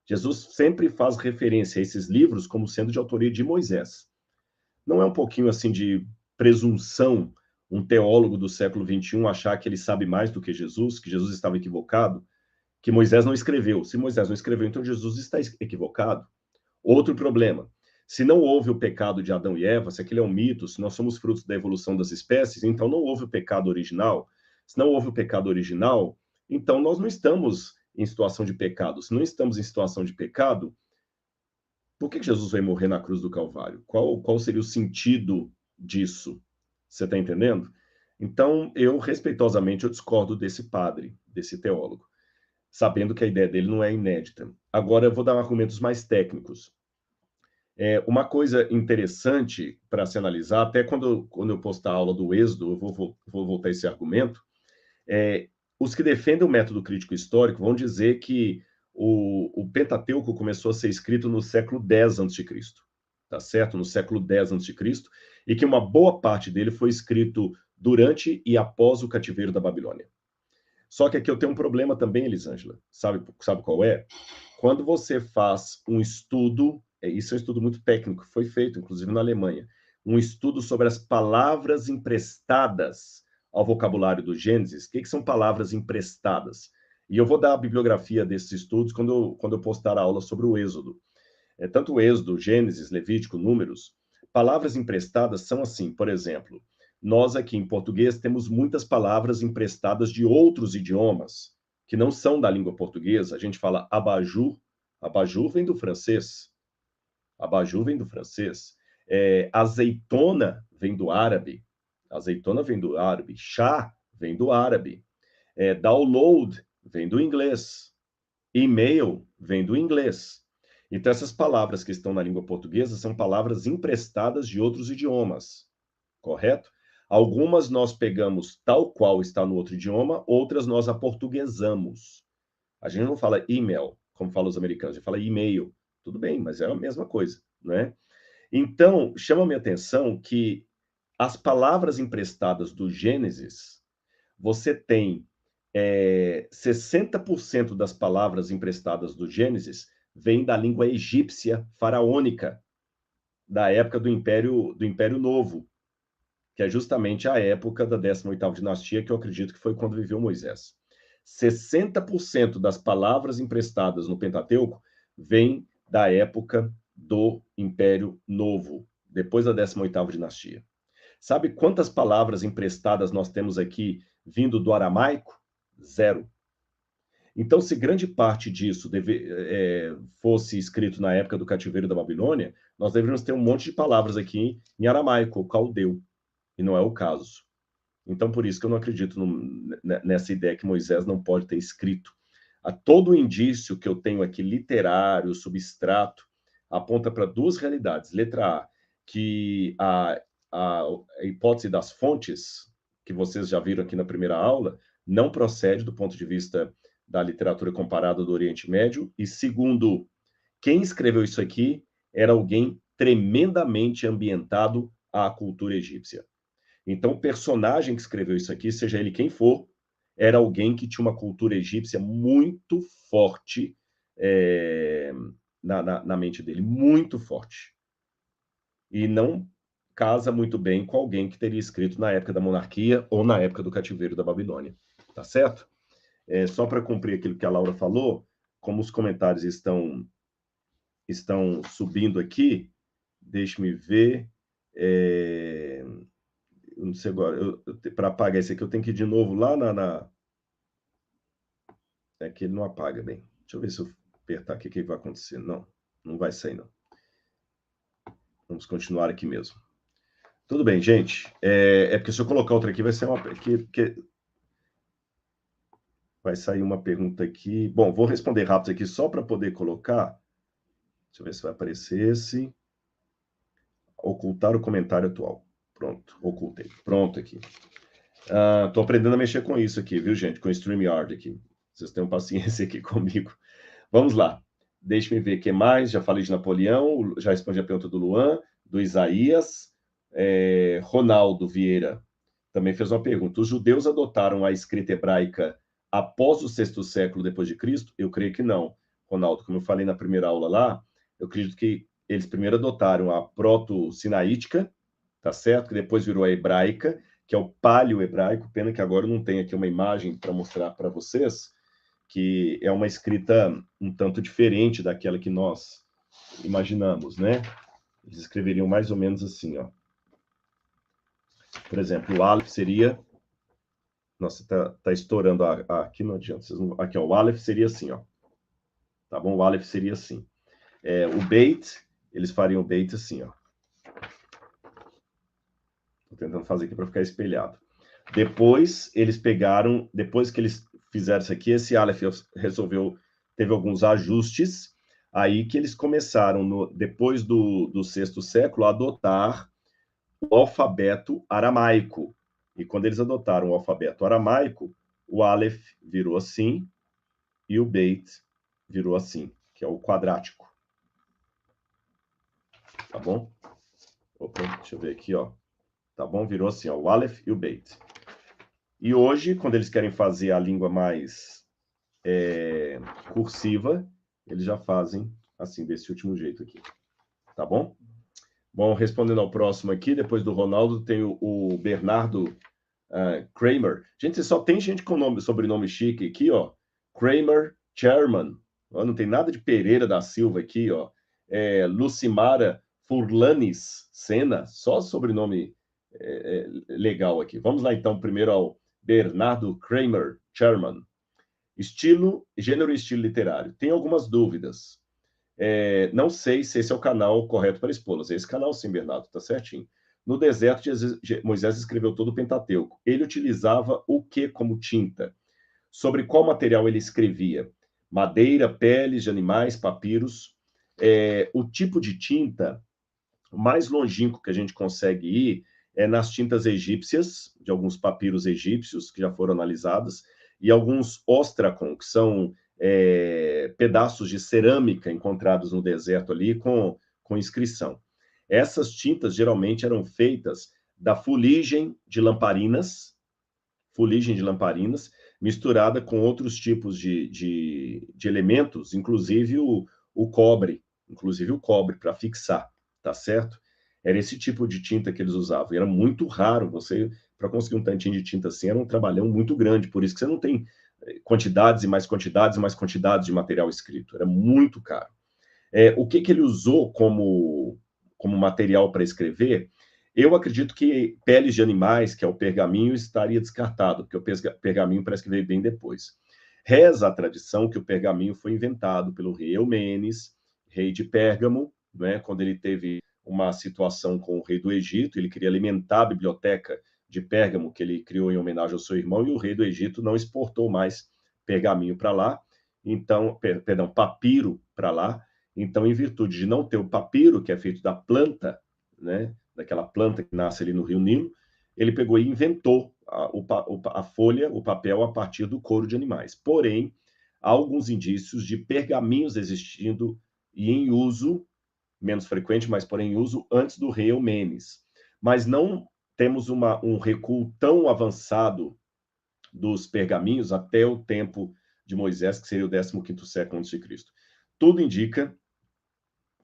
Jesus sempre faz referência a esses livros como sendo de autoria de Moisés. Não é um pouquinho assim de presunção um teólogo do século XXI achar que ele sabe mais do que Jesus estava equivocado, que Moisés não escreveu? Se Moisés não escreveu, então Jesus está equivocado. Outro problema, se não houve o pecado de Adão e Eva, se aquele é um mito, se nós somos frutos da evolução das espécies, então não houve o pecado original. Se não houve o pecado original, então nós não estamos em situação de pecado. Se não estamos em situação de pecado, por que Jesus vai morrer na cruz do Calvário? Qual seria o sentido disso? Você está entendendo? Então, respeitosamente, eu discordo desse padre, desse teólogo, sabendo que a ideia dele não é inédita. Agora, eu vou dar argumentos mais técnicos. Uma coisa interessante para se analisar, até quando eu postar a aula do Êxodo, eu vou voltar a esse argumento, os que defendem o método crítico histórico vão dizer que o Pentateuco começou a ser escrito no século X a.C., tá certo? No século X a.C., e que uma boa parte dele foi escrito durante e após o cativeiro da Babilônia. Só que aqui eu tenho um problema também, Elisângela. Sabe qual é? Quando você faz um estudo, isso é um estudo muito técnico, foi feito, inclusive, na Alemanha, um estudo sobre as palavras emprestadas ao vocabulário do Gênesis. O que são palavras emprestadas? E eu vou dar a bibliografia desses estudos quando eu postar a aula sobre o Êxodo. Tanto o Êxodo, Gênesis, Levítico, Números, palavras emprestadas são assim, por exemplo, nós aqui em português temos muitas palavras emprestadas de outros idiomas, que não são da língua portuguesa. A gente fala abajur, abajur vem do francês. Abajur vem do francês. Azeitona vem do árabe. Azeitona vem do árabe. Chá vem do árabe. Download vem do inglês. E-mail vem do inglês. Então, essas palavras que estão na língua portuguesa são palavras emprestadas de outros idiomas, correto? Algumas nós pegamos tal qual está no outro idioma, outras nós aportuguesamos. A gente não fala e-mail, como falam os americanos, a gente fala e-mail. Tudo bem, mas é a mesma coisa, né? Então, chama minha atenção que as palavras emprestadas do Gênesis, você tem 60% das palavras emprestadas do Gênesis vem da língua egípcia faraônica, da época do Império Novo, que é justamente a época da 18ª dinastia, que eu acredito que foi quando viveu Moisés. 60% das palavras emprestadas no Pentateuco vem da época do Império Novo, depois da 18ª dinastia. Sabe quantas palavras emprestadas nós temos aqui vindo do aramaico? 0. Então, se grande parte disso fosse escrito na época do cativeiro da Babilônia, nós deveríamos ter um monte de palavras aqui em aramaico, caldeu, e não é o caso. Então, por isso que eu não acredito nessa ideia que Moisés não pode ter escrito. A todo o indício que eu tenho aqui, literário, substrato, aponta para duas realidades. Letra A, que a hipótese das fontes, que vocês já viram aqui na primeira aula, não procede do ponto de vista da literatura comparada do Oriente Médio. E segundo, quem escreveu isso aqui era alguém tremendamente ambientado à cultura egípcia. Então, o personagem que escreveu isso aqui, seja ele quem for, era alguém que tinha uma cultura egípcia muito forte na mente dele, muito forte. E não casa muito bem com alguém que teria escrito na época da monarquia ou na época do cativeiro da Babilônia. Tá certo? Só para cumprir aquilo que a Laura falou, como os comentários estão subindo aqui, deixe-me ver. Eu não sei agora, para apagar esse aqui, eu tenho que ir de novo lá É que ele não apaga bem. Deixa eu ver se eu apertar aqui o que vai acontecer. Não, não vai sair, não. Vamos continuar aqui mesmo. Tudo bem, gente. Porque se eu colocar outra aqui, vai ser uma... Vai sair uma pergunta aqui. Bom, vou responder rápido aqui só para poder colocar. Deixa eu ver se vai aparecer esse. Ocultar o comentário atual. Pronto, ocultei. Pronto aqui. Tô aprendendo a mexer com isso aqui, viu, gente? Com o StreamYard aqui. Vocês tenham paciência aqui comigo. Vamos lá. Deixa-me ver o que mais. Já falei de Napoleão, já respondi a pergunta do Luan, do Isaías. Ronaldo Vieira também fez uma pergunta. Os judeus adotaram a escrita hebraica após o 6º século depois de Cristo? Eu creio que não, Ronaldo. Como eu falei na primeira aula lá, eu acredito que eles primeiro adotaram a proto-sinaítica, tá certo? Que depois virou a hebraica, que é o paleo-hebraico. Pena que agora eu não tenho aqui uma imagem para mostrar para vocês, que é uma escrita um tanto diferente daquela que nós imaginamos, né? Eles escreveriam mais ou menos assim, ó. Por exemplo, o Aleph seria... Nossa, tá estourando aqui, não adianta. Aqui, ó, o Aleph seria assim, ó. Tá bom? O Aleph seria assim. O Beit, eles fariam o Beit assim, ó. Tô tentando fazer aqui para ficar espelhado. Depois, eles pegaram... Depois que eles fizeram isso aqui, esse Aleph teve alguns ajustes, aí que eles começaram, depois do 6º século, a adotar o alfabeto aramaico. E quando eles adotaram o alfabeto aramaico, o Aleph virou assim e o Beit virou assim, que é o quadrático. Tá bom? Opa, deixa eu ver aqui, ó. Tá bom? Virou assim, ó, o Aleph e o Beit. E hoje, quando eles querem fazer a língua mais cursiva, eles já fazem assim, desse último jeito aqui. Tá bom? Bom, respondendo ao próximo aqui, depois do Ronaldo, tem o Bernardo Kramer. Gente, só tem gente com sobrenome chique aqui, ó. Kramer Chairman. Ó, não tem nada de Pereira da Silva aqui, ó. Lucimara Furlanis Senna, só sobrenome legal aqui. Vamos lá, então, primeiro ao Bernardo Kramer, Chairman. Estilo, gênero e estilo literário. Tem algumas dúvidas. Não sei se esse é o canal correto para expô-las. Esse canal, sim, Bernardo, tá certinho. No deserto, Moisés escreveu todo o Pentateuco. Ele utilizava o que como tinta? Sobre qual material ele escrevia? Madeira, peles de animais, papiros. O tipo de tinta, o mais longínquo que a gente consegue ir é nas tintas egípcias, de alguns papiros egípcios que já foram analisados, e alguns ostracon, que são pedaços de cerâmica encontrados no deserto ali com inscrição. Essas tintas geralmente eram feitas da fuligem de lamparinas, misturada com outros tipos de elementos, inclusive o cobre, para fixar, tá certo? Era esse tipo de tinta que eles usavam. E era muito raro para conseguir um tantinho de tinta assim, era um trabalhão muito grande, por isso que você não tem quantidades e mais quantidades e mais quantidades de material escrito. Era muito caro. O que ele usou como material para escrever? Eu acredito que peles de animais, que é o pergaminho, estaria descartado, porque o pergaminho parece que veio bem depois. Reza a tradição que o pergaminho foi inventado pelo rei Eumenes, rei de Pérgamo, né, quando ele teve uma situação com o rei do Egito, ele queria alimentar a biblioteca de Pérgamo, que ele criou em homenagem ao seu irmão, e o rei do Egito não exportou mais pergaminho para lá, então, papiro para lá. Então, em virtude de não ter o papiro, que é feito da planta, né, daquela planta que nasce ali no Rio Nilo, ele pegou e inventou a folha, o papel, a partir do couro de animais. Porém, há alguns indícios de pergaminhos existindo e em uso, menos frequente, mas porém em uso, antes do rei Eumenes. Mas não temos um recuo tão avançado dos pergaminhos até o tempo de Moisés, que seria o 15º século a.C. Tudo indica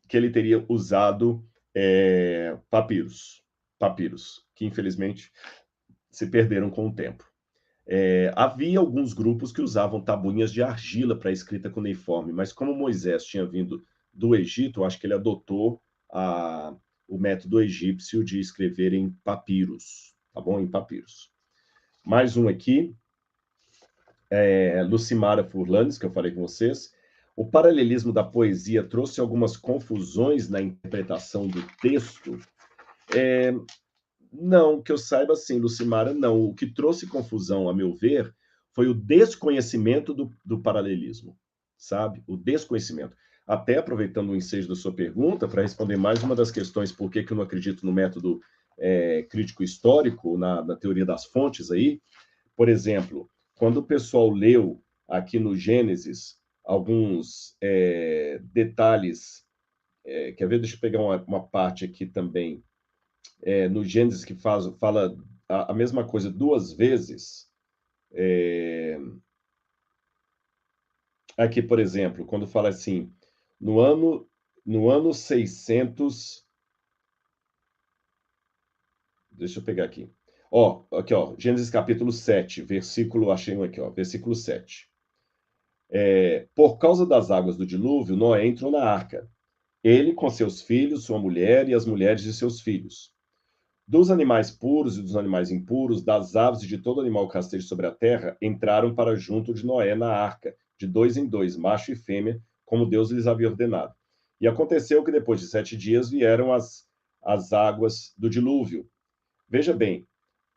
que ele teria usado papiros, que infelizmente se perderam com o tempo. Havia alguns grupos que usavam tabuinhas de argila para escrita cuneiforme, mas como Moisés tinha vindo do Egito, eu acho que ele adotou o método egípcio de escrever em papiros, tá bom? Em papiros. Mais um aqui, Lucimara Furlanes, que eu falei com vocês. O paralelismo da poesia trouxe algumas confusões na interpretação do texto? Não, que eu saiba assim, Lucimara, não. O que trouxe confusão, a meu ver, foi o desconhecimento do paralelismo, sabe? O desconhecimento. Até aproveitando o ensejo da sua pergunta, para responder mais uma das questões por que eu não acredito no método crítico histórico, na teoria das fontes aí, por exemplo, quando o pessoal leu aqui no Gênesis alguns detalhes, quer ver? Deixa eu pegar uma parte aqui também, no Gênesis que fala a mesma coisa duas vezes. Aqui, por exemplo, quando fala assim, no ano 600... Deixa eu pegar aqui. Aqui, Gênesis capítulo 7, versículo, achei um aqui, versículo 7. Por causa das águas do dilúvio, Noé entrou na arca, ele com seus filhos, sua mulher e as mulheres de seus filhos. Dos animais puros e dos animais impuros, das aves e de todo animal que rasteja sobre a terra, entraram para junto de Noé na arca, de 2 em 2, macho e fêmea, como Deus lhes havia ordenado. E aconteceu que depois de 7 dias vieram as águas do dilúvio. Veja bem,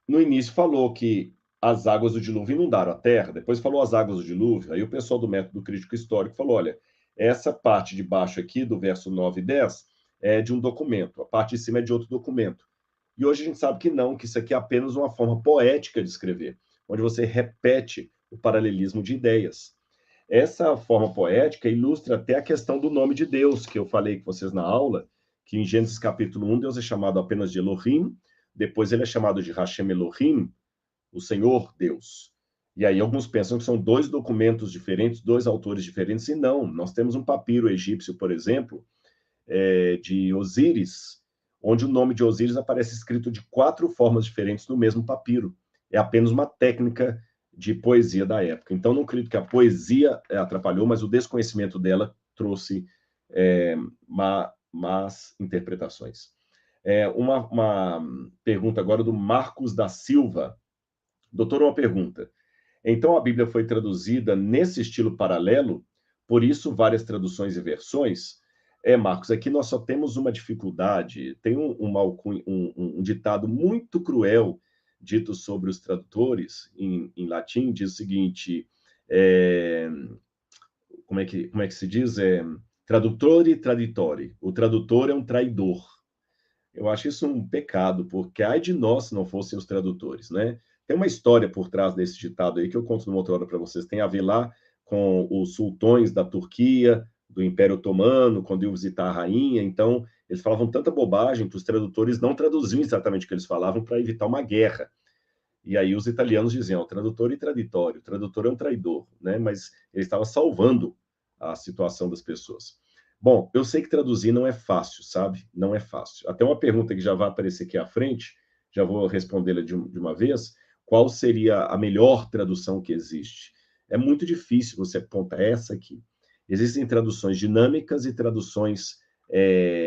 no início falou que as águas do dilúvio inundaram a terra, depois falou as águas do dilúvio, aí o pessoal do método crítico histórico falou, olha, essa parte de baixo aqui, do verso 9 e 10, é de um documento, a parte de cima é de outro documento. E hoje a gente sabe que não, que isso aqui é apenas uma forma poética de escrever, onde você repete o paralelismo de ideias. Essa forma poética ilustra até a questão do nome de Deus, que eu falei com vocês na aula, que em Gênesis capítulo 1, Deus é chamado apenas de Elohim, depois ele é chamado de Hashem Elohim, o Senhor Deus. E aí alguns pensam que são dois documentos diferentes, dois autores diferentes, e não. Nós temos um papiro egípcio, por exemplo, de Osíris, onde o nome de Osíris aparece escrito de 4 formas diferentes no mesmo papiro. É apenas uma técnica de poesia da época. Então, não acredito que a poesia atrapalhou, mas o desconhecimento dela trouxe más interpretações. Uma pergunta agora do Marcos da Silva. Doutor, uma pergunta. Então, a Bíblia foi traduzida nesse estilo paralelo, por isso várias traduções e versões? Marcos, aqui nós só temos uma dificuldade. Tem um ditado muito cruel dito sobre os tradutores, em latim, diz o seguinte, como é que se diz? Tradutore traditore. O tradutor é um traidor. Eu acho isso um pecado, porque ai de nós se não fossem os tradutores, né? Tem uma história por trás desse ditado aí que eu conto numa outra hora para vocês. Tem a ver lá com os sultões da Turquia, do Império Otomano, quando iam visitar a rainha. Então, eles falavam tanta bobagem que os tradutores não traduziam exatamente o que eles falavam para evitar uma guerra. E aí os italianos diziam, tradutor e traditório, o tradutor é um traidor, né? Mas ele estava salvando a situação das pessoas. Bom, eu sei que traduzir não é fácil, sabe? Não é fácil. Até uma pergunta que já vai aparecer aqui à frente, já vou respondê-la de uma vez. Qual seria a melhor tradução que existe? É muito difícil você apontar essa aqui. Existem traduções dinâmicas e traduções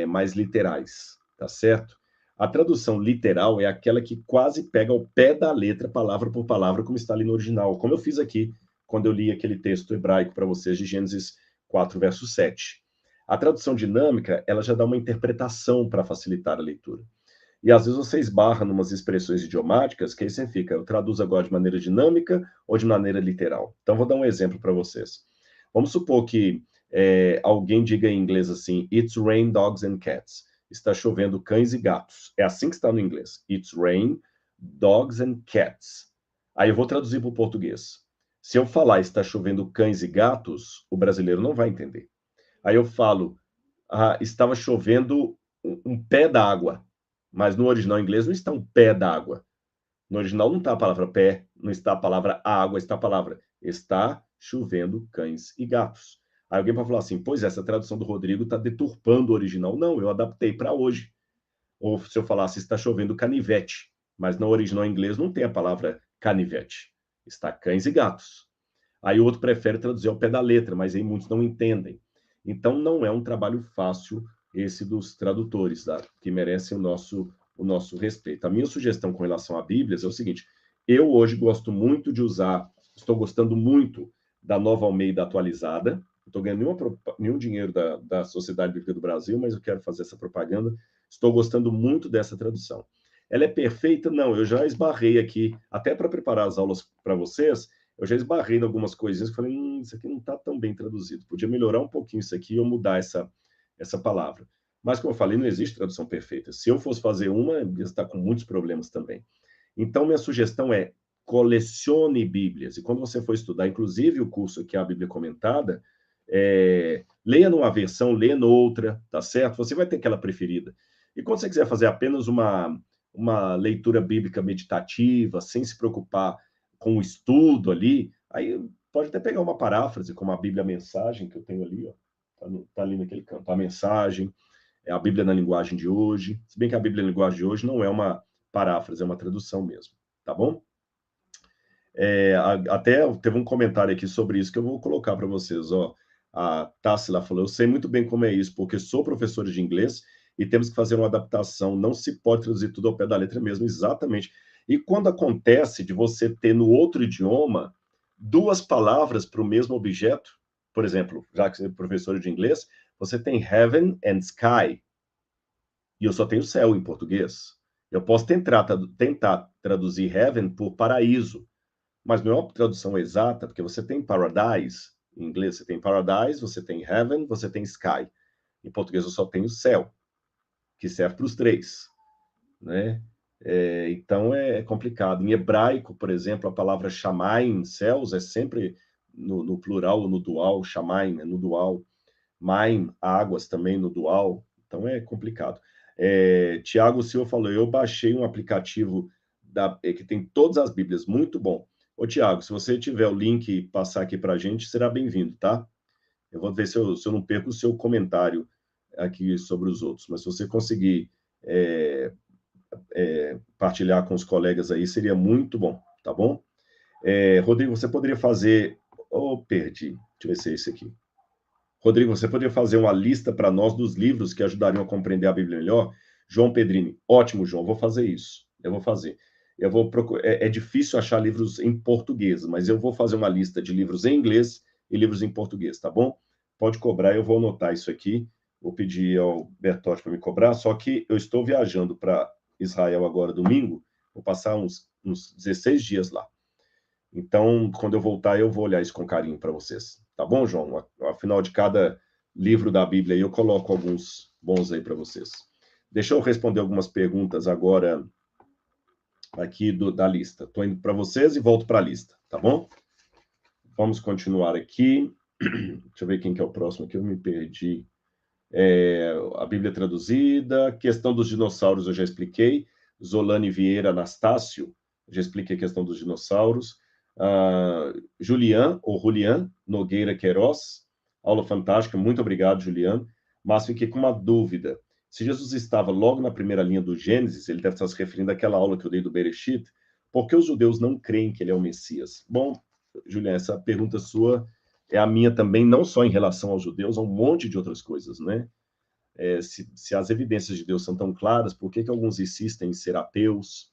mais literais, tá certo? A tradução literal é aquela que quase pega ao pé da letra, palavra por palavra, como está ali no original, como eu fiz aqui quando eu li aquele texto hebraico para vocês de Gênesis 4, verso 7. A tradução dinâmica, ela já dá uma interpretação para facilitar a leitura. E às vezes você esbarra em umas expressões idiomáticas que aí você fica, eu traduzo agora de maneira dinâmica ou de maneira literal. Então, vou dar um exemplo para vocês. Vamos supor que alguém diga em inglês assim, It's rain, dogs and cats. Está chovendo cães e gatos. É assim que está no inglês. It's rain, dogs and cats. Aí eu vou traduzir para o português. Se eu falar está chovendo cães e gatos, o brasileiro não vai entender. Aí eu falo, estava chovendo um pé d'água. Mas no original inglês não está um pé d'água. No original não está a palavra pé, não está a palavra água, está a palavra está chovendo cães e gatos. Aí alguém pode falar assim, pois essa tradução do Rodrigo está deturpando o original. Não, eu adaptei para hoje. Ou se eu falasse, está chovendo canivete, mas no original inglês não tem a palavra canivete. Está cães e gatos. Aí o outro prefere traduzir ao pé da letra, mas aí muitos não entendem. Então não é um trabalho fácil esse dos tradutores, tá? Que merecem o nosso respeito. A minha sugestão com relação a Bíblias é o seguinte, eu hoje gosto muito de usar, estou gostando muito da Nova Almeida atualizada, não estou ganhando nenhum dinheiro da Sociedade Bíblica do Brasil, mas eu quero fazer essa propaganda, estou gostando muito dessa tradução. Ela é perfeita? Não, eu já esbarrei aqui, até para preparar as aulas para vocês, eu já esbarrei em algumas coisinhas e falei, isso aqui não está tão bem traduzido, podia melhorar um pouquinho isso aqui ou mudar essa palavra. Mas, como eu falei, não existe tradução perfeita. Se eu fosse fazer uma, ia estar com muitos problemas também. Então, minha sugestão é colecione Bíblias. E quando você for estudar, inclusive o curso aqui, a Bíblia Comentada, leia numa versão, leia noutra, tá certo? Você vai ter aquela preferida. E quando você quiser fazer apenas uma leitura bíblica meditativa, sem se preocupar com o estudo ali, aí pode até pegar uma paráfrase, como a Bíblia Mensagem, que eu tenho ali, ó, tá ali naquele canto, a mensagem, é a Bíblia na linguagem de hoje, se bem que a Bíblia na linguagem de hoje não é uma paráfrase, é uma tradução mesmo, tá bom? Até teve um comentário aqui sobre isso que eu vou colocar para vocês, ó. A Tássila falou, eu sei muito bem como é isso, porque sou professor de inglês e temos que fazer uma adaptação, não se pode traduzir tudo ao pé da letra mesmo, exatamente. E quando acontece de você ter no outro idioma duas palavras para o mesmo objeto, por exemplo, já que você é professor de inglês, você tem heaven and sky, e eu só tenho céu em português. Eu posso tentar traduzir heaven por paraíso, mas não é uma tradução exata, porque você tem paradise, em inglês você tem paradise, você tem heaven, você tem sky. Em português eu só tenho céu, que serve para os três, né? Então é complicado. Em hebraico, por exemplo, a palavra shamaim, céus, é sempre no plural ou no dual, shamaim é no dual, maim, águas também no dual, então é complicado. Tiago Silva falou, eu baixei um aplicativo que tem todas as Bíblias, muito bom. Ô, Tiago, se você tiver o link e passar aqui para a gente, será bem-vindo, tá? Eu vou ver se eu não perco o seu comentário aqui sobre os outros, mas se você conseguir partilhar com os colegas aí, seria muito bom, tá bom? Rodrigo, você poderia fazer... perdi. Deixa eu ver se é esse aqui. Rodrigo, você poderia fazer uma lista para nós dos livros que ajudariam a compreender a Bíblia melhor? João Pedrini, ótimo, João, vou fazer isso. Eu vou fazer. Eu vou procurar. É difícil achar livros em português, mas eu vou fazer uma lista de livros em inglês e livros em português, tá bom? Pode cobrar, eu vou anotar isso aqui. Vou pedir ao Bertotti para me cobrar, só que eu estou viajando para Israel agora domingo, vou passar uns 16 dias lá. Então, quando eu voltar, eu vou olhar isso com carinho para vocês. Tá bom, João? Ao final de cada livro da Bíblia, eu coloco alguns bons aí para vocês. Deixa eu responder algumas perguntas agora aqui da lista. Estou indo para vocês e volto para a lista, tá bom? Vamos continuar aqui. Deixa eu ver quem que é o próximo aqui, eu me perdi. A Bíblia traduzida, questão dos dinossauros eu já expliquei. Zolane Vieira Anastácio, já expliquei a questão dos dinossauros. Julian Nogueira Queiroz, aula fantástica, muito obrigado, Julian. Mas fiquei com uma dúvida. Se Jesus estava logo na primeira linha do Gênesis, ele deve estar se referindo àquela aula que eu dei do Bereshit, por que os judeus não creem que ele é o Messias? Bom, Julian, essa pergunta sua é a minha também, não só em relação aos judeus, a um monte de outras coisas, né? Se as evidências de Deus são tão claras, por que alguns insistem em ser ateus?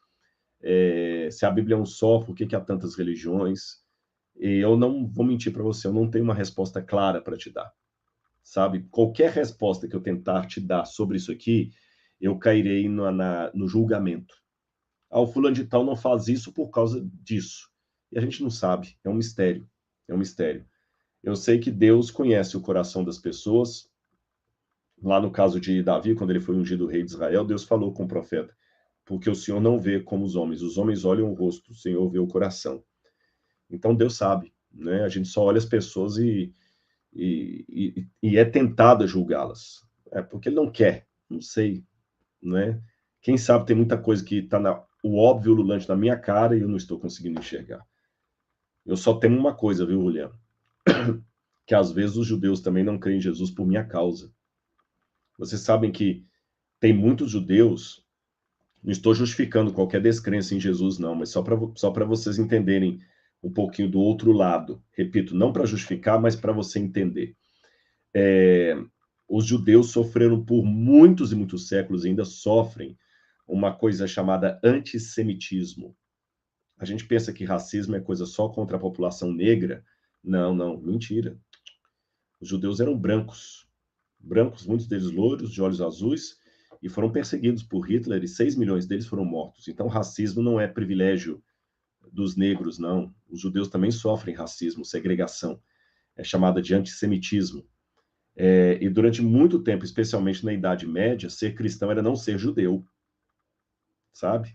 Se a Bíblia é um só, por que há tantas religiões? E eu não vou mentir para você, eu não tenho uma resposta clara para te dar. Sabe? Qualquer resposta que eu tentar te dar sobre isso aqui, eu cairei no julgamento. O fulano de tal não faz isso por causa disso. E a gente não sabe, é um mistério. É um mistério. Eu sei que Deus conhece o coração das pessoas. Lá no caso de Davi, quando ele foi ungido rei de Israel, Deus falou com o profeta, porque o Senhor não vê como os homens olham o rosto, o Senhor vê o coração. Então Deus sabe, né? A gente só olha as pessoas e é tentado a julgá-las. Porque ele não quer, não sei, né? Quem sabe tem muita coisa que está o óbvio ululante na minha cara e eu não estou conseguindo enxergar. Eu só temo uma coisa, viu, Juliano? Que às vezes os judeus também não creem em Jesus por minha causa. Vocês sabem que tem muitos judeus, não estou justificando qualquer descrença em Jesus, não, mas só para vocês entenderem um pouquinho do outro lado. Repito, não para justificar, mas para você entender. Os judeus sofreram por muitos e muitos séculos, e ainda sofrem, uma coisa chamada antissemitismo. A gente pensa que racismo é coisa só contra a população negra. Não, mentira. Os judeus eram brancos, muitos deles loiros, de olhos azuis, e foram perseguidos por Hitler, e 6 milhões deles foram mortos. Então, racismo não é privilégio dos negros, não. Os judeus também sofrem racismo, segregação. É chamada de antissemitismo. E durante muito tempo, especialmente na Idade Média, ser cristão era não ser judeu, sabe?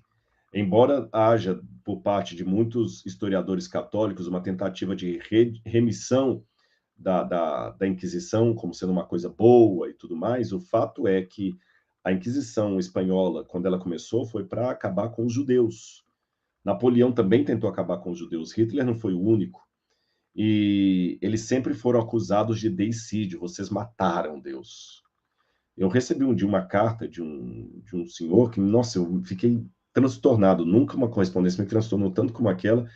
Embora haja, por parte de muitos historiadores católicos, uma tentativa de remissão da Inquisição como sendo uma coisa boa e tudo mais, o fato é que a Inquisição espanhola, quando ela começou, foi para acabar com os judeus. Napoleão também tentou acabar com os judeus. Hitler não foi o único. E eles sempre foram acusados de deicídio. Vocês mataram Deus. Eu recebi um dia uma carta de um senhor que, nossa, eu fiquei transtornado. Nunca uma correspondência me transtornou tanto como aquela,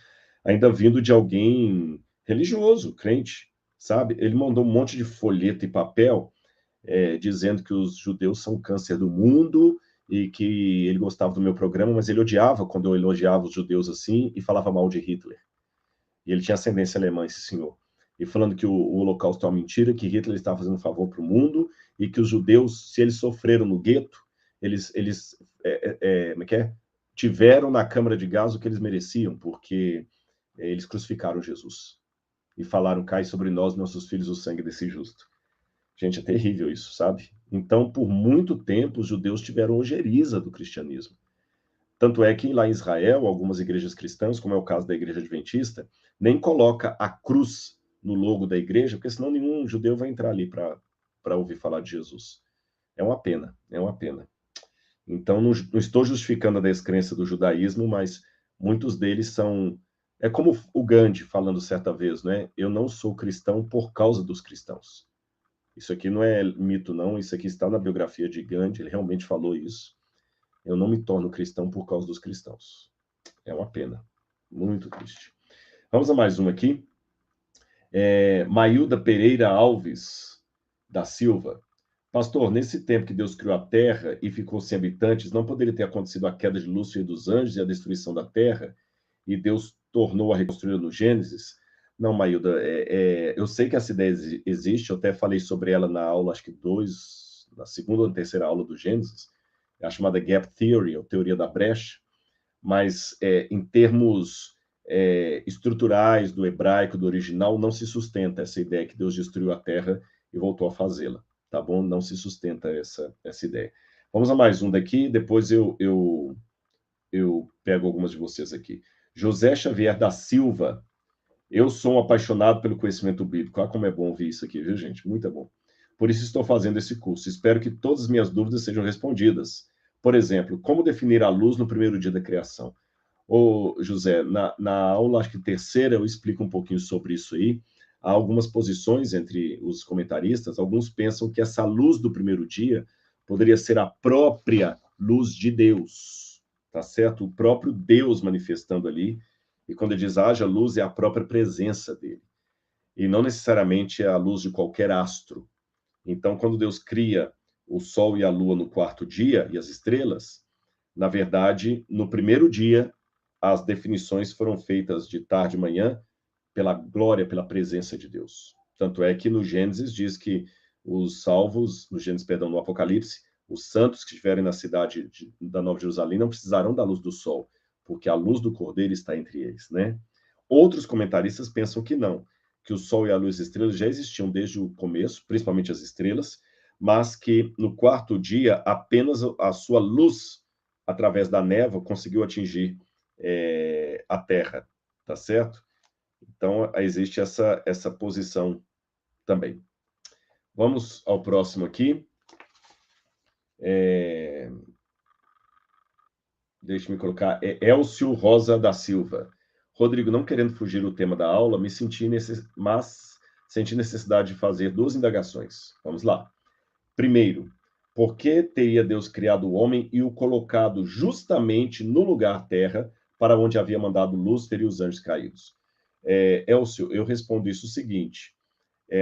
ainda vindo de alguém religioso, crente, sabe? Ele mandou um monte de folheto e papel dizendo que os judeus são o câncer do mundo e que ele gostava do meu programa, mas ele odiava quando eu elogiava os judeus assim e falava mal de Hitler. E ele tinha ascendência alemã, esse senhor. E falando que o Holocausto é uma mentira, que Hitler estava fazendo um favor para o mundo e que os judeus, se eles sofreram no gueto, eles como é que é? Tiveram na câmara de gás o que eles mereciam, porque eles crucificaram Jesus. E falaram, cai sobre nós, nossos filhos, o sangue desse justo. Gente, é terrível isso, sabe? Então, por muito tempo, os judeus tiveram ojeriza do cristianismo. Tanto é que lá em Israel, algumas igrejas cristãs, como é o caso da igreja adventista, nem coloca a cruz no logo da igreja, porque senão nenhum judeu vai entrar ali para ouvir falar de Jesus. É uma pena, é uma pena. Então, não estou justificando a descrença do judaísmo, mas muitos deles são... É como o Gandhi falando certa vez, né? Eu não sou cristão por causa dos cristãos. Isso aqui não é mito, não. Isso aqui está na biografia de Gandhi, ele realmente falou isso. Eu não me torno cristão por causa dos cristãos. É uma pena. Muito triste. Vamos a mais uma aqui. Mailda Pereira Alves. da Silva. Pastor, nesse tempo que Deus criou a Terra e ficou sem habitantes, não poderia ter acontecido a queda de Lúcifer e dos anjos e a destruição da Terra? E Deus tornou a reconstruir no Gênesis? Não, Mailda, eu sei que essa ideia existe, eu até falei sobre ela na aula, acho que na segunda ou terceira aula do Gênesis, é a chamada Gap Theory, ou teoria da brecha, mas em termos estruturais do hebraico, do original, não se sustenta essa ideia que Deus destruiu a Terra e voltou a fazê-la, tá bom? Não se sustenta essa ideia. Vamos a mais um daqui, depois eu pego algumas de vocês aqui. José Xavier da Silva. Eu sou um apaixonado pelo conhecimento bíblico. Ah, como é bom ouvir isso aqui, viu, gente? Muito bom. Por isso estou fazendo esse curso. Espero que todas as minhas dúvidas sejam respondidas. Por exemplo, como definir a luz no primeiro dia da criação? Ô, José, na aula, acho que terceira, eu explico um pouquinho sobre isso aí. Há algumas posições entre os comentaristas. Alguns pensam que essa luz do primeiro dia poderia ser a própria luz de Deus, tá certo? O próprio Deus manifestando ali. E quando ele diz haja luz, é a própria presença dele. E não necessariamente é a luz de qualquer astro. Então, quando Deus cria o Sol e a Lua no quarto dia, e as estrelas, na verdade, no primeiro dia, as definições foram feitas de tarde e manhã pela glória, pela presença de Deus. Tanto é que no Gênesis diz que os salvos, no Apocalipse, os santos que estiverem na cidade da Nova Jerusalém não precisarão da luz do sol, porque a luz do Cordeiro está entre eles, né? Outros comentaristas pensam que não, que o sol e a luz e as estrelas já existiam desde o começo, principalmente as estrelas, mas que no quarto dia apenas a sua luz, através da névoa, conseguiu atingir a Terra, tá certo? Então, existe essa posição também. Vamos ao próximo aqui. Deixe-me colocar. Elcio Rosa da Silva. Rodrigo, não querendo fugir do tema da aula, mas senti necessidade de fazer duas indagações. Vamos lá. Primeiro, por que teria Deus criado o homem e o colocado justamente no lugar terra, para onde havia mandado Lúcifer e os anjos caídos? Elcio, eu respondo isso o seguinte.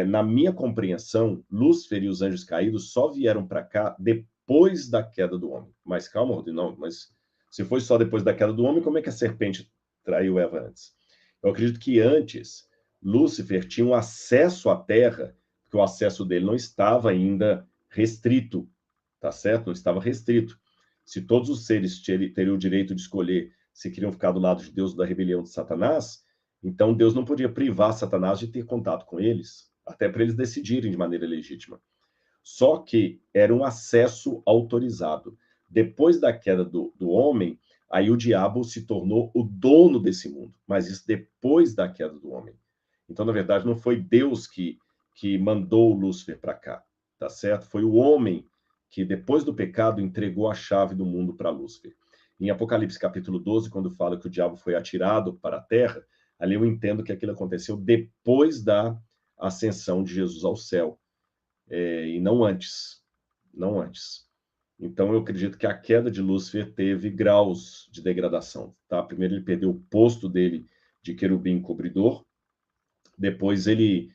Na minha compreensão, Lúcifer e os anjos caídos só vieram para cá depois da queda do homem. Mas calma, Rodrigo, não, mas se foi só depois da queda do homem, como é que a serpente traiu Eva antes? Eu acredito que antes, Lúcifer tinha um acesso à terra, porque o acesso dele não estava ainda restrito, tá certo? Não estava restrito. Se todos os seres teriam o direito de escolher se queriam ficar do lado de Deus ou da rebelião de Satanás, então Deus não podia privar Satanás de ter contato com eles, até para eles decidirem de maneira legítima. Só que era um acesso autorizado. Depois da queda do homem, aí o diabo se tornou o dono desse mundo, mas isso depois da queda do homem. Então, na verdade, não foi Deus que mandou Lúcifer para cá, tá certo? Foi o homem que, depois do pecado, entregou a chave do mundo para Lúcifer. Em Apocalipse capítulo 12, quando fala que o diabo foi atirado para a terra, ali eu entendo que aquilo aconteceu depois da ascensão de Jesus ao céu, e não antes. Não antes. Então, eu acredito que a queda de Lúcifer teve graus de degradação. Tá? Primeiro, ele perdeu o posto dele de querubim cobridor. Depois, ele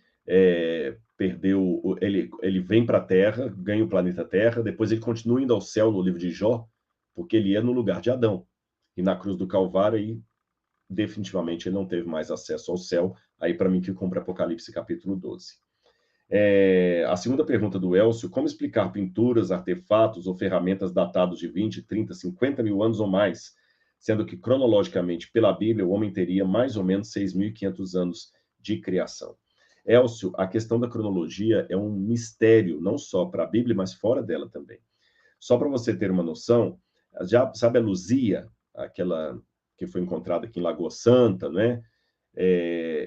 perdeu... Ele vem para a Terra, ganha o planeta Terra. Depois, ele continua indo ao céu no livro de Jó, porque ele ia no lugar de Adão. E na cruz do Calvário, aí, definitivamente, ele não teve mais acesso ao céu. Aí, para mim, que compra Apocalipse capítulo 12. A segunda pergunta do Elcio: como explicar pinturas, artefatos ou ferramentas datados de 20, 30, 50 mil anos ou mais, sendo que, cronologicamente, pela Bíblia, o homem teria mais ou menos 6.500 anos de criação? Elcio, a questão da cronologia é um mistério, não só para a Bíblia, mas fora dela também. Só para você ter uma noção, já sabe a Luzia, aquela que foi encontrada aqui em Lagoa Santa, né?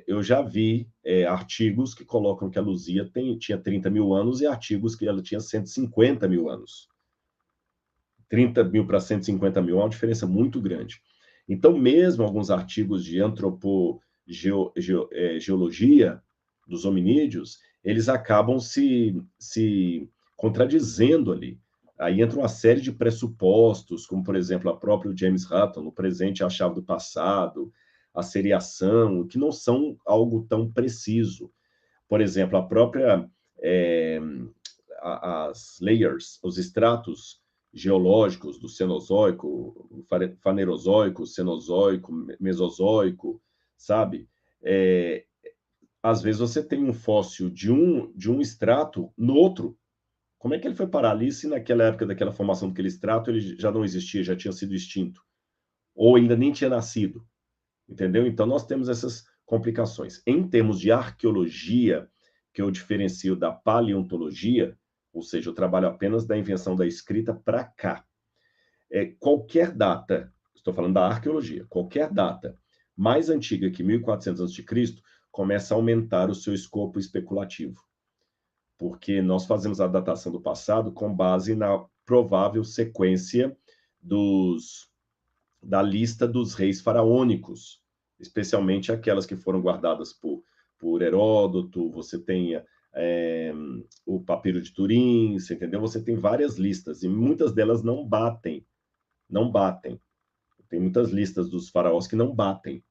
Eu já vi artigos que colocam que a Luzia tinha 30 mil anos e artigos que ela tinha 150 mil anos. 30 mil para 150 mil é uma diferença muito grande. Então, mesmo alguns artigos de geologia dos hominídeos, eles acabam se contradizendo ali. Aí entra uma série de pressupostos, como, por exemplo, a própria James Hutton, o presente é a chave do passado, a seriação, que não são algo tão preciso. Por exemplo, a própria as layers, os estratos geológicos do Cenozoico, Fanerozoico, Cenozoico, Mesozoico, sabe? Às vezes você tem um fóssil de um estrato no outro. Como é que ele foi parar ali se naquela época daquela formação daquele estrato ele já não existia, já tinha sido extinto? Ou ainda nem tinha nascido? Entendeu? Então nós temos essas complicações. Em termos de arqueologia, que eu diferencio da paleontologia, ou seja, eu trabalho apenas da invenção da escrita para cá. Qualquer data, estou falando da arqueologia, qualquer data mais antiga que 1400 a.C., começa a aumentar o seu escopo especulativo. Porque nós fazemos a datação do passado com base na provável sequência da lista dos reis faraônicos, especialmente aquelas que foram guardadas por Heródoto, você tem o Papiro de Turim, você entendeu? Você tem várias listas, e muitas delas não batem. Tem muitas listas dos faraós que não batem,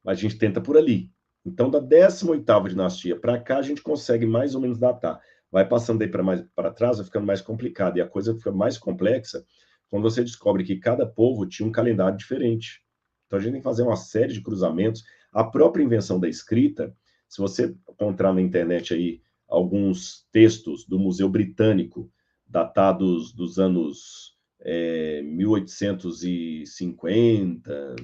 mas a gente tenta por ali. Então, da 18ª dinastia para cá, a gente consegue mais ou menos datar. Vai passando daí para trás, vai ficando mais complicado. E a coisa fica mais complexa quando você descobre que cada povo tinha um calendário diferente. Então, a gente tem que fazer uma série de cruzamentos. A própria invenção da escrita, se você encontrar na internet aí alguns textos do Museu Britânico, datados dos anos 1850,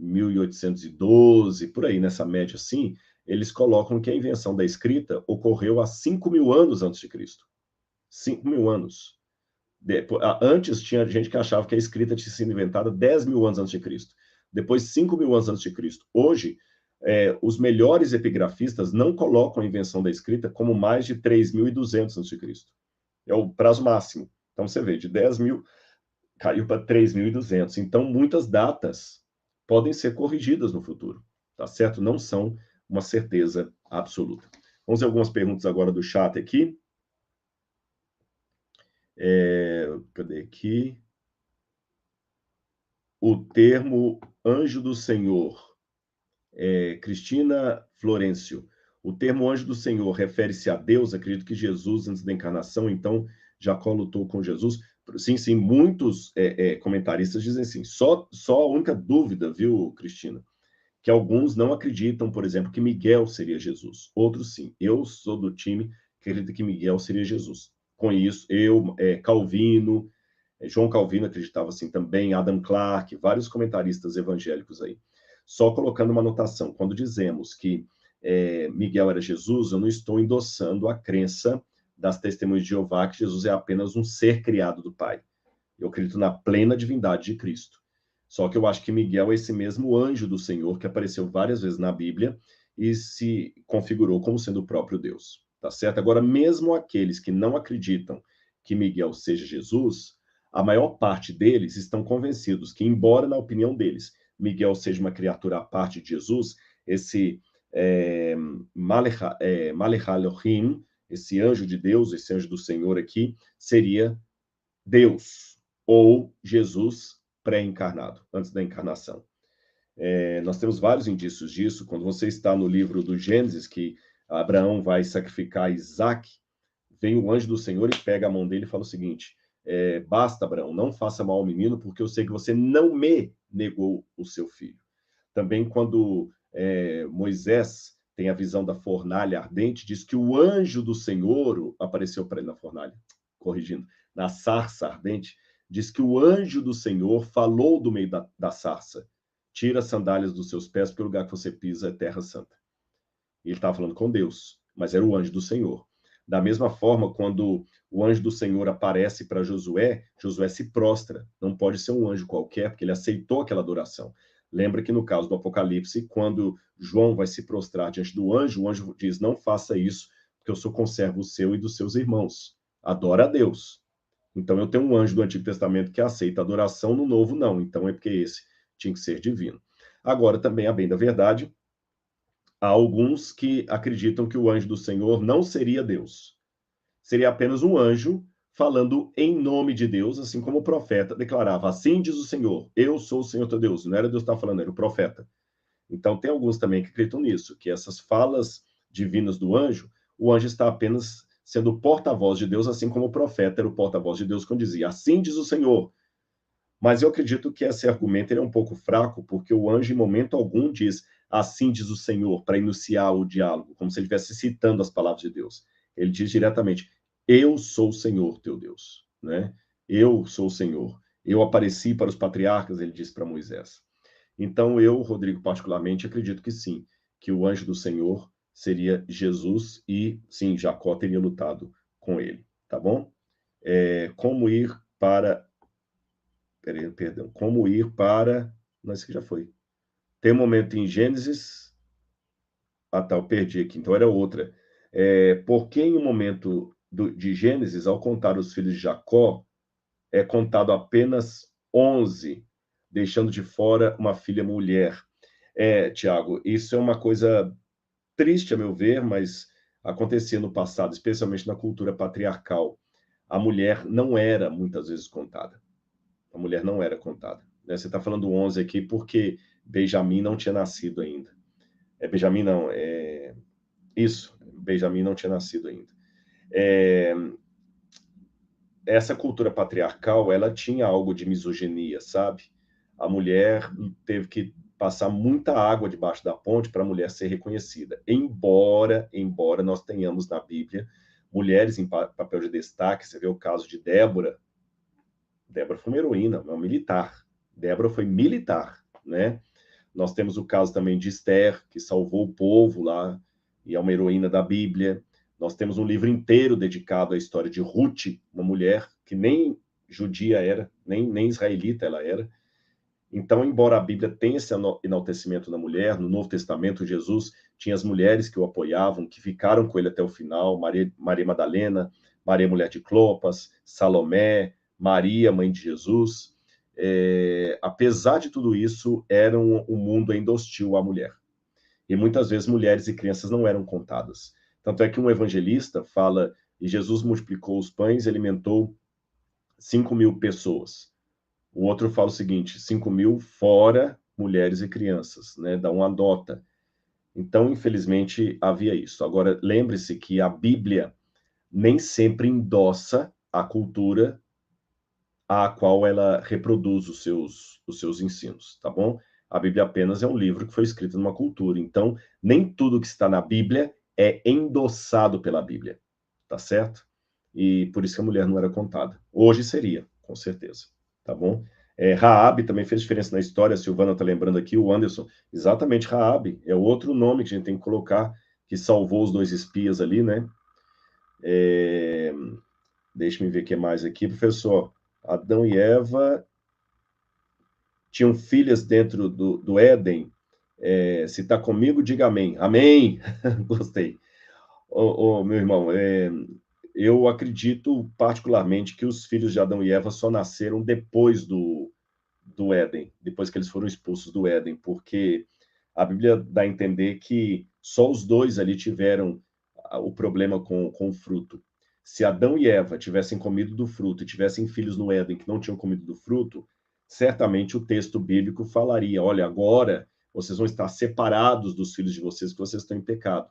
1812, por aí, nessa média assim, eles colocam que a invenção da escrita ocorreu há 5.000 anos antes de Cristo. 5.000 anos. Antes tinha gente que achava que a escrita tinha sido inventada 10.000 anos antes de Cristo. Depois 5.000 anos antes de Cristo. Hoje, os melhores epigrafistas não colocam a invenção da escrita como mais de 3.200 antes de Cristo. É o prazo máximo. Então você vê, de 10.000 caiu para 3.200. Então muitas datas podem ser corrigidas no futuro, tá certo? Não são uma certeza absoluta. Vamos ver algumas perguntas agora do chat aqui. Cadê aqui? O termo anjo do Senhor. Cristina Florencio. O termo anjo do Senhor refere-se a Deus? Acredito que Jesus, antes da encarnação, então, Jacó lutou com Jesus. Sim, muitos comentaristas dizem assim. Só a única dúvida, viu, Cristina? Que alguns não acreditam, por exemplo, que Miguel seria Jesus. Outros sim. Eu sou do time que acredita que Miguel seria Jesus. Com isso, Calvino, João Calvino acreditava assim também, Adam Clarke, vários comentaristas evangélicos aí. Só colocando uma anotação, quando dizemos que Miguel era Jesus, eu não estou endossando a crença das testemunhas de Jeová que Jesus é apenas um ser criado do Pai. Eu acredito na plena divindade de Cristo. Só que eu acho que Miguel é esse mesmo anjo do Senhor que apareceu várias vezes na Bíblia e se configurou como sendo o próprio Deus, tá certo? Agora, mesmo aqueles que não acreditam que Miguel seja Jesus, a maior parte deles estão convencidos que, embora na opinião deles, Miguel seja uma criatura à parte de Jesus, esse Malech Elohim, esse anjo de Deus, esse anjo do Senhor aqui, seria Deus ou Jesus pré-encarnado, antes da encarnação. Nós temos vários indícios disso. Quando você está no livro do Gênesis, que Abraão vai sacrificar Isaac, vem o anjo do Senhor e pega a mão dele e fala o seguinte: basta, Abraão, não faça mal ao menino, porque eu sei que você não me negou o seu filho. Também quando Moisés tem a visão da fornalha ardente, diz que o anjo do Senhor apareceu para ele na fornalha, corrigindo, na sarça ardente, diz que o anjo do Senhor falou do meio da sarça: tira as sandálias dos seus pés, porque o lugar que você pisa é terra santa. E ele estava falando com Deus, mas era o anjo do Senhor. Da mesma forma, quando o anjo do Senhor aparece para Josué, Josué se prostra. Não pode ser um anjo qualquer, porque ele aceitou aquela adoração. Lembra que no caso do Apocalipse, quando João vai se prostrar diante do anjo, o anjo diz: não faça isso, porque eu sou conservo seu e dos seus irmãos. Adora a Deus. Então eu tenho um anjo do Antigo Testamento que aceita adoração, no Novo não. Então é porque esse tinha que ser divino. Agora, também, a bem da verdade, há alguns que acreditam que o anjo do Senhor não seria Deus. Seria apenas um anjo falando em nome de Deus, assim como o profeta declarava: assim diz o Senhor, eu sou o Senhor teu Deus. Não era Deus que estava falando, era o profeta. Então tem alguns também que acreditam nisso, que essas falas divinas do anjo, o anjo está apenas sendo o porta-voz de Deus, assim como o profeta era o porta-voz de Deus quando dizia, assim diz o Senhor. Mas eu acredito que esse argumento ele é um pouco fraco, porque o anjo, em momento algum, diz, assim diz o Senhor, para iniciar o diálogo, como se ele estivesse citando as palavras de Deus. Ele diz diretamente, eu sou o Senhor, teu Deus, né? Eu sou o Senhor. Eu apareci para os patriarcas, ele disse para Moisés. Então, eu, Rodrigo, particularmente, acredito que sim, que o anjo do Senhor seria Jesus e, sim, Jacó teria lutado com ele, tá bom? Como ir para... Perdão. Como ir para... Não, isso que já foi. Tem um momento em Gênesis... Ah, tá, eu perdi aqui, então era outra. Porque em um momento de Gênesis, ao contar os filhos de Jacó, é contado apenas 11, deixando de fora uma filha mulher. Tiago, isso é uma coisa triste, a meu ver, mas acontecia no passado, especialmente na cultura patriarcal. A mulher não era, muitas vezes, contada. A mulher não era contada. Né? Você está falando 11 aqui porque Benjamim não tinha nascido ainda. Benjamim não, isso, Benjamim não tinha nascido ainda. Essa cultura patriarcal, ela tinha algo de misoginia, sabe? A mulher teve que passar muita água debaixo da ponte para a mulher ser reconhecida. Embora nós tenhamos na Bíblia mulheres em papel de destaque, você vê o caso de Débora. Débora foi uma heroína, uma militar. Débora foi militar, né? Nós temos o caso também de Esther, que salvou o povo lá, e é uma heroína da Bíblia. Nós temos um livro inteiro dedicado à história de Ruth, uma mulher que nem judia era, nem israelita ela era. Então, embora a Bíblia tenha esse enaltecimento da mulher, no Novo Testamento, Jesus tinha as mulheres que o apoiavam, que ficaram com ele até o final, Maria Madalena, Maria Mulher de Clopas, Salomé, Maria, mãe de Jesus. Apesar de tudo isso, era um mundo ainda hostil à mulher. E muitas vezes mulheres e crianças não eram contadas. Tanto é que um evangelista fala, e Jesus multiplicou os pães e alimentou 5.000 pessoas. O outro fala o seguinte, 5.000 fora mulheres e crianças, né? Dá uma nota. Então, infelizmente, havia isso. Agora, lembre-se que a Bíblia nem sempre endossa a cultura a qual ela reproduz os seus ensinos, tá bom? A Bíblia apenas é um livro que foi escrito numa cultura. Então, nem tudo que está na Bíblia é endossado pela Bíblia, tá certo? E por isso que a mulher não era contada. Hoje seria, com certeza, tá bom? Raabe também fez diferença na história, a Silvana tá lembrando aqui, o Anderson. Exatamente, Raabe é outro nome que a gente tem que colocar, que salvou os 2 espias ali, né? Deixa-me ver o que mais aqui, professor. Adão e Eva tinham filhas dentro do Éden. Se está comigo, diga amém. Amém! Gostei. Meu irmão, eu acredito particularmente que os filhos de Adão e Eva só nasceram depois do Éden, depois que eles foram expulsos do Éden, porque a Bíblia dá a entender que só os 2 ali tiveram o problema com o fruto. Se Adão e Eva tivessem comido do fruto e tivessem filhos no Éden que não tinham comido do fruto, certamente o texto bíblico falaria, olha, agora vocês vão estar separados dos filhos de vocês, que vocês estão em pecado.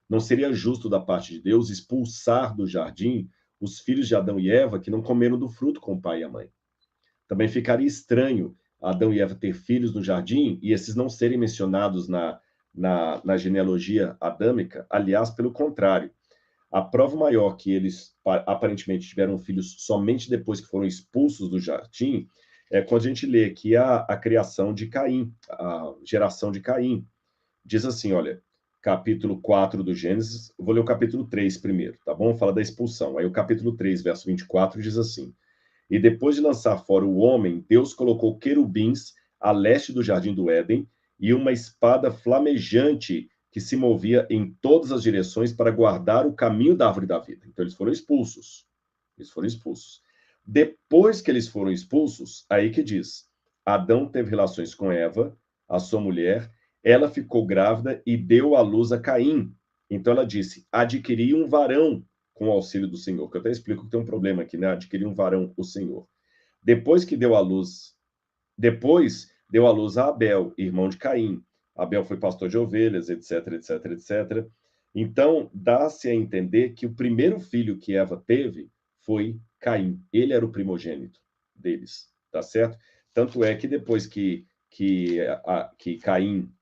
Não seria justo da parte de Deus expulsar do jardim os filhos de Adão e Eva que não comeram do fruto com o pai e a mãe. Também ficaria estranho Adão e Eva ter filhos no jardim e esses não serem mencionados na genealogia adâmica. Aliás, pelo contrário, a prova maior que eles aparentemente tiveram filhos somente depois que foram expulsos do jardim é quando a gente lê aqui a criação de Caim, a geração de Caim. Diz assim, olha, capítulo 4 do Gênesis, vou ler o capítulo 3 primeiro, tá bom? Fala da expulsão. Aí o capítulo 3, verso 24, diz assim: E depois de lançar fora o homem, Deus colocou querubins a leste do jardim do Éden e uma espada flamejante que se movia em todas as direções para guardar o caminho da árvore da vida. Então eles foram expulsos. Eles foram expulsos. Depois que eles foram expulsos, aí que diz: Adão teve relações com Eva, a sua mulher, ela ficou grávida e deu à luz a Caim. Então ela disse: adquiri um varão com o auxílio do Senhor, que eu até explico que tem um problema aqui, né? Adquirir um varão, o Senhor. Depois deu à luz a Abel, irmão de Caim. Abel foi pastor de ovelhas, etc, etc, etc. Então, dá-se a entender que o primeiro filho que Eva teve foi Caim. Ele era o primogênito deles, tá certo? Tanto é que depois que Caim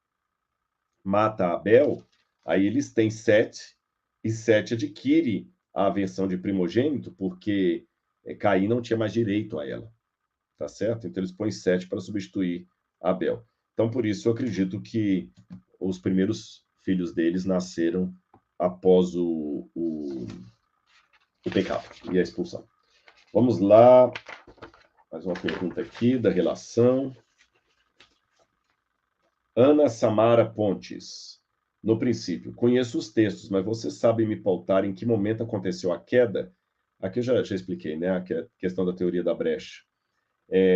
mata Abel, aí eles têm Sete, e Sete adquire a versão de primogênito, porque Caim não tinha mais direito a ela, tá certo? Então eles põem Sete para substituir Abel. Então, por isso, eu acredito que os primeiros filhos deles nasceram após o pecado e a expulsão. Vamos lá, mais uma pergunta aqui da relação. Ana Samara Pontes. No princípio, conheço os textos, mas você sabe me pautar em que momento aconteceu a queda? Aqui eu já expliquei, né? A questão da teoria da brecha.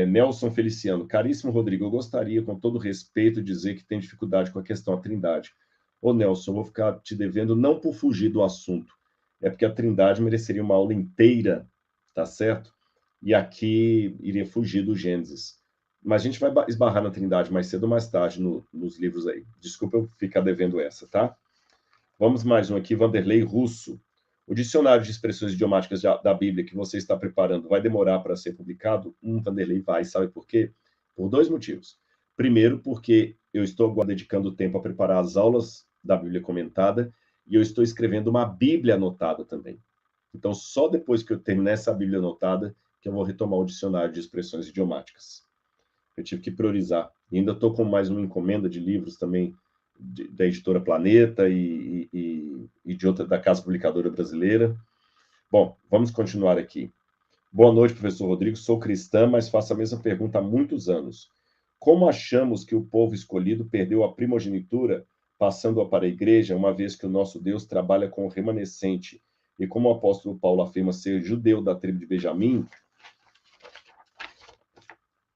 Nelson Feliciano. Caríssimo Rodrigo, eu gostaria, com todo respeito, dizer que tem dificuldade com a questão da Trindade. Ô, Nelson, eu vou ficar te devendo, não por fugir do assunto, é porque a Trindade mereceria uma aula inteira, tá certo? E aqui iria fugir do Gênesis. Mas a gente vai esbarrar na Trindade mais cedo ou mais tarde nos livros aí. Desculpa eu ficar devendo essa, tá? Vamos mais um aqui, Vanderlei Russo. O dicionário de expressões idiomáticas da Bíblia que você está preparando vai demorar para ser publicado? Vanderlei, vai. Sabe por quê? Por dois motivos. Primeiro, porque eu estou agora dedicando tempo a preparar as aulas da Bíblia comentada e eu estou escrevendo uma Bíblia anotada também. Então, só depois que eu terminar essa Bíblia anotada que eu vou retomar o dicionário de expressões idiomáticas. Eu tive que priorizar. E ainda estou com mais uma encomenda de livros também da editora Planeta e de outra da Casa Publicadora Brasileira. Bom, vamos continuar aqui. Boa noite, professor Rodrigo. Sou cristã, mas faço a mesma pergunta há muitos anos. Como achamos que o povo escolhido perdeu a primogenitura, passando-a para a igreja, uma vez que o nosso Deus trabalha com o remanescente? E como o apóstolo Paulo afirma ser judeu da tribo de Benjamim,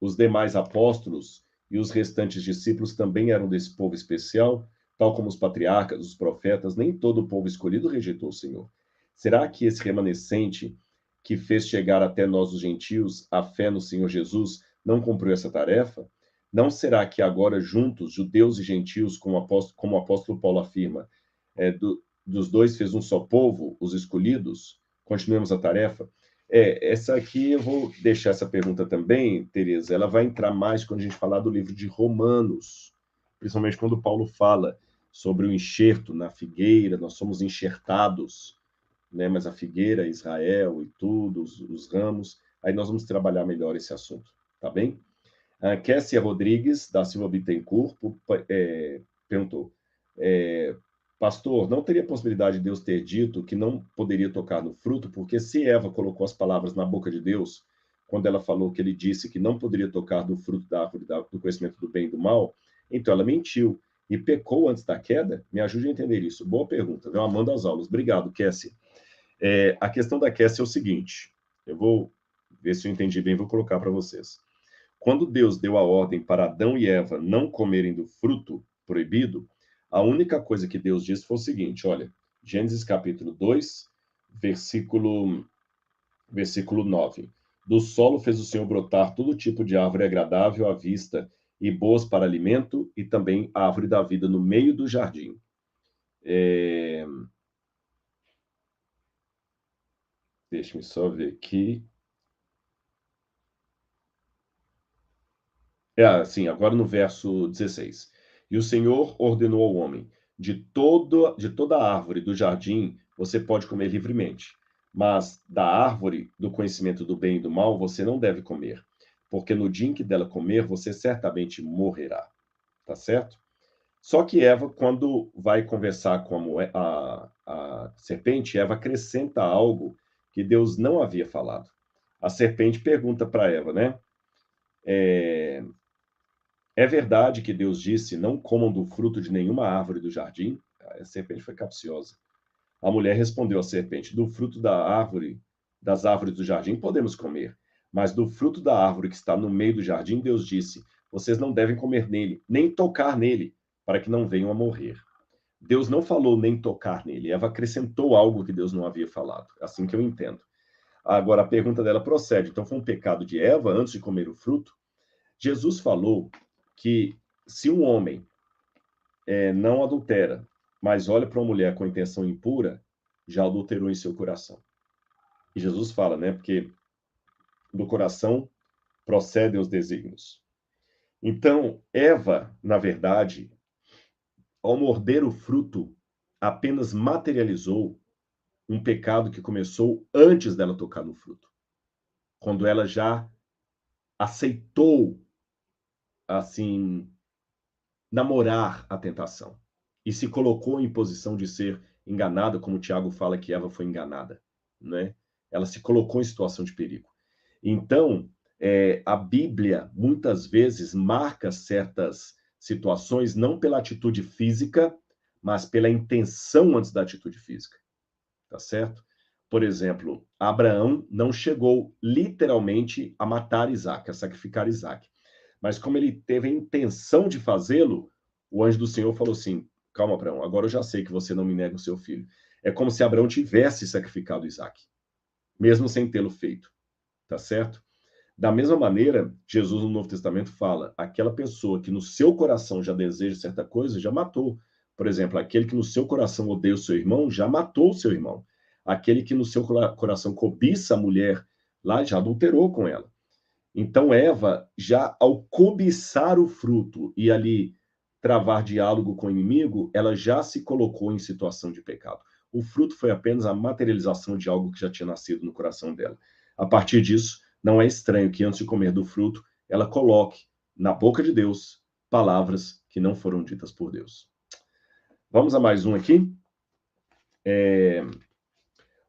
os demais apóstolos e os restantes discípulos também eram desse povo especial, tal como os patriarcas, os profetas, nem todo o povo escolhido rejeitou o Senhor. Será que esse remanescente que fez chegar até nós, os gentios, a fé no Senhor Jesus, não cumpriu essa tarefa? Não será que agora, juntos, judeus e gentios, como o apóstolo Paulo afirma, dos dois fez um só povo, os escolhidos? Continuemos a tarefa? Essa aqui eu vou deixar essa pergunta também, Tereza. Ela vai entrar mais quando a gente falar do livro de Romanos, principalmente quando Paulo fala sobre o enxerto na figueira, nós somos enxertados, né? Mas a figueira, Israel e tudo, os ramos, aí nós vamos trabalhar melhor esse assunto, tá bem? Kessia Rodrigues, da Silva Bittencourt, perguntou, pastor, não teria possibilidade de Deus ter dito que não poderia tocar no fruto? Porque se Eva colocou as palavras na boca de Deus, quando ela falou que ele disse que não poderia tocar do fruto da árvore do conhecimento do bem e do mal, então ela mentiu e pecou antes da queda? Me ajude a entender isso. Boa pergunta. Eu amando as aulas. Obrigado, Kessia. A questão da Kessia é o seguinte, eu vou ver se eu entendi bem, vou colocar para vocês. Quando Deus deu a ordem para Adão e Eva não comerem do fruto proibido, a única coisa que Deus disse foi o seguinte, olha, Gênesis capítulo 2, versículo 9. Do solo fez o Senhor brotar todo tipo de árvore agradável à vista e boas para alimento, e também a árvore da vida no meio do jardim. Deixa-me só ver aqui. Sim, agora no verso 16. E o Senhor ordenou ao homem, de toda a árvore do jardim você pode comer livremente, mas da árvore do conhecimento do bem e do mal você não deve comer, porque no dia em que dela comer, você certamente morrerá. Tá certo? Só que Eva, quando vai conversar com a serpente, Eva acrescenta algo que Deus não havia falado. A serpente pergunta para Eva, né? É verdade que Deus disse, não comam do fruto de nenhuma árvore do jardim? A serpente foi capciosa. A mulher respondeu à serpente, do fruto das árvores do jardim podemos comer, mas do fruto da árvore que está no meio do jardim, Deus disse, vocês não devem comer nele, nem tocar nele, para que não venham a morrer. Deus não falou nem tocar nele, Eva acrescentou algo que Deus não havia falado, assim que eu entendo. Agora, a pergunta dela procede, então foi um pecado de Eva antes de comer o fruto? Jesus falou que se um homem não adultera mas olha para uma mulher com intenção impura, já adulterou em seu coração. E Jesus fala, né? Porque do coração procedem os desígnios. Então, Eva, na verdade, ao morder o fruto, apenas materializou um pecado que começou antes dela tocar no fruto. Quando ela já aceitou, assim, namorar a tentação e se colocou em posição de ser enganada, como o Tiago fala que Eva foi enganada, né? Ela se colocou em situação de perigo. Então, a Bíblia muitas vezes marca certas situações não pela atitude física, mas pela intenção antes da atitude física, tá certo? Por exemplo, Abraão não chegou literalmente a matar Isaac, a sacrificar Isaac. Mas como ele teve a intenção de fazê-lo, o anjo do Senhor falou assim: calma, Abraão, agora eu já sei que você não me nega o seu filho. É como se Abraão tivesse sacrificado Isaac, mesmo sem tê-lo feito, tá certo? Da mesma maneira, Jesus no Novo Testamento fala: aquela pessoa que no seu coração já deseja certa coisa, já matou. Por exemplo, aquele que no seu coração odeia o seu irmão, já matou o seu irmão. Aquele que no seu coração cobiça a mulher, lá já adulterou com ela. Então, Eva, já ao cobiçar o fruto e ali travar diálogo com o inimigo, ela já se colocou em situação de pecado. O fruto foi apenas a materialização de algo que já tinha nascido no coração dela. A partir disso, não é estranho que antes de comer do fruto, ela coloque na boca de Deus palavras que não foram ditas por Deus. Vamos a mais um aqui?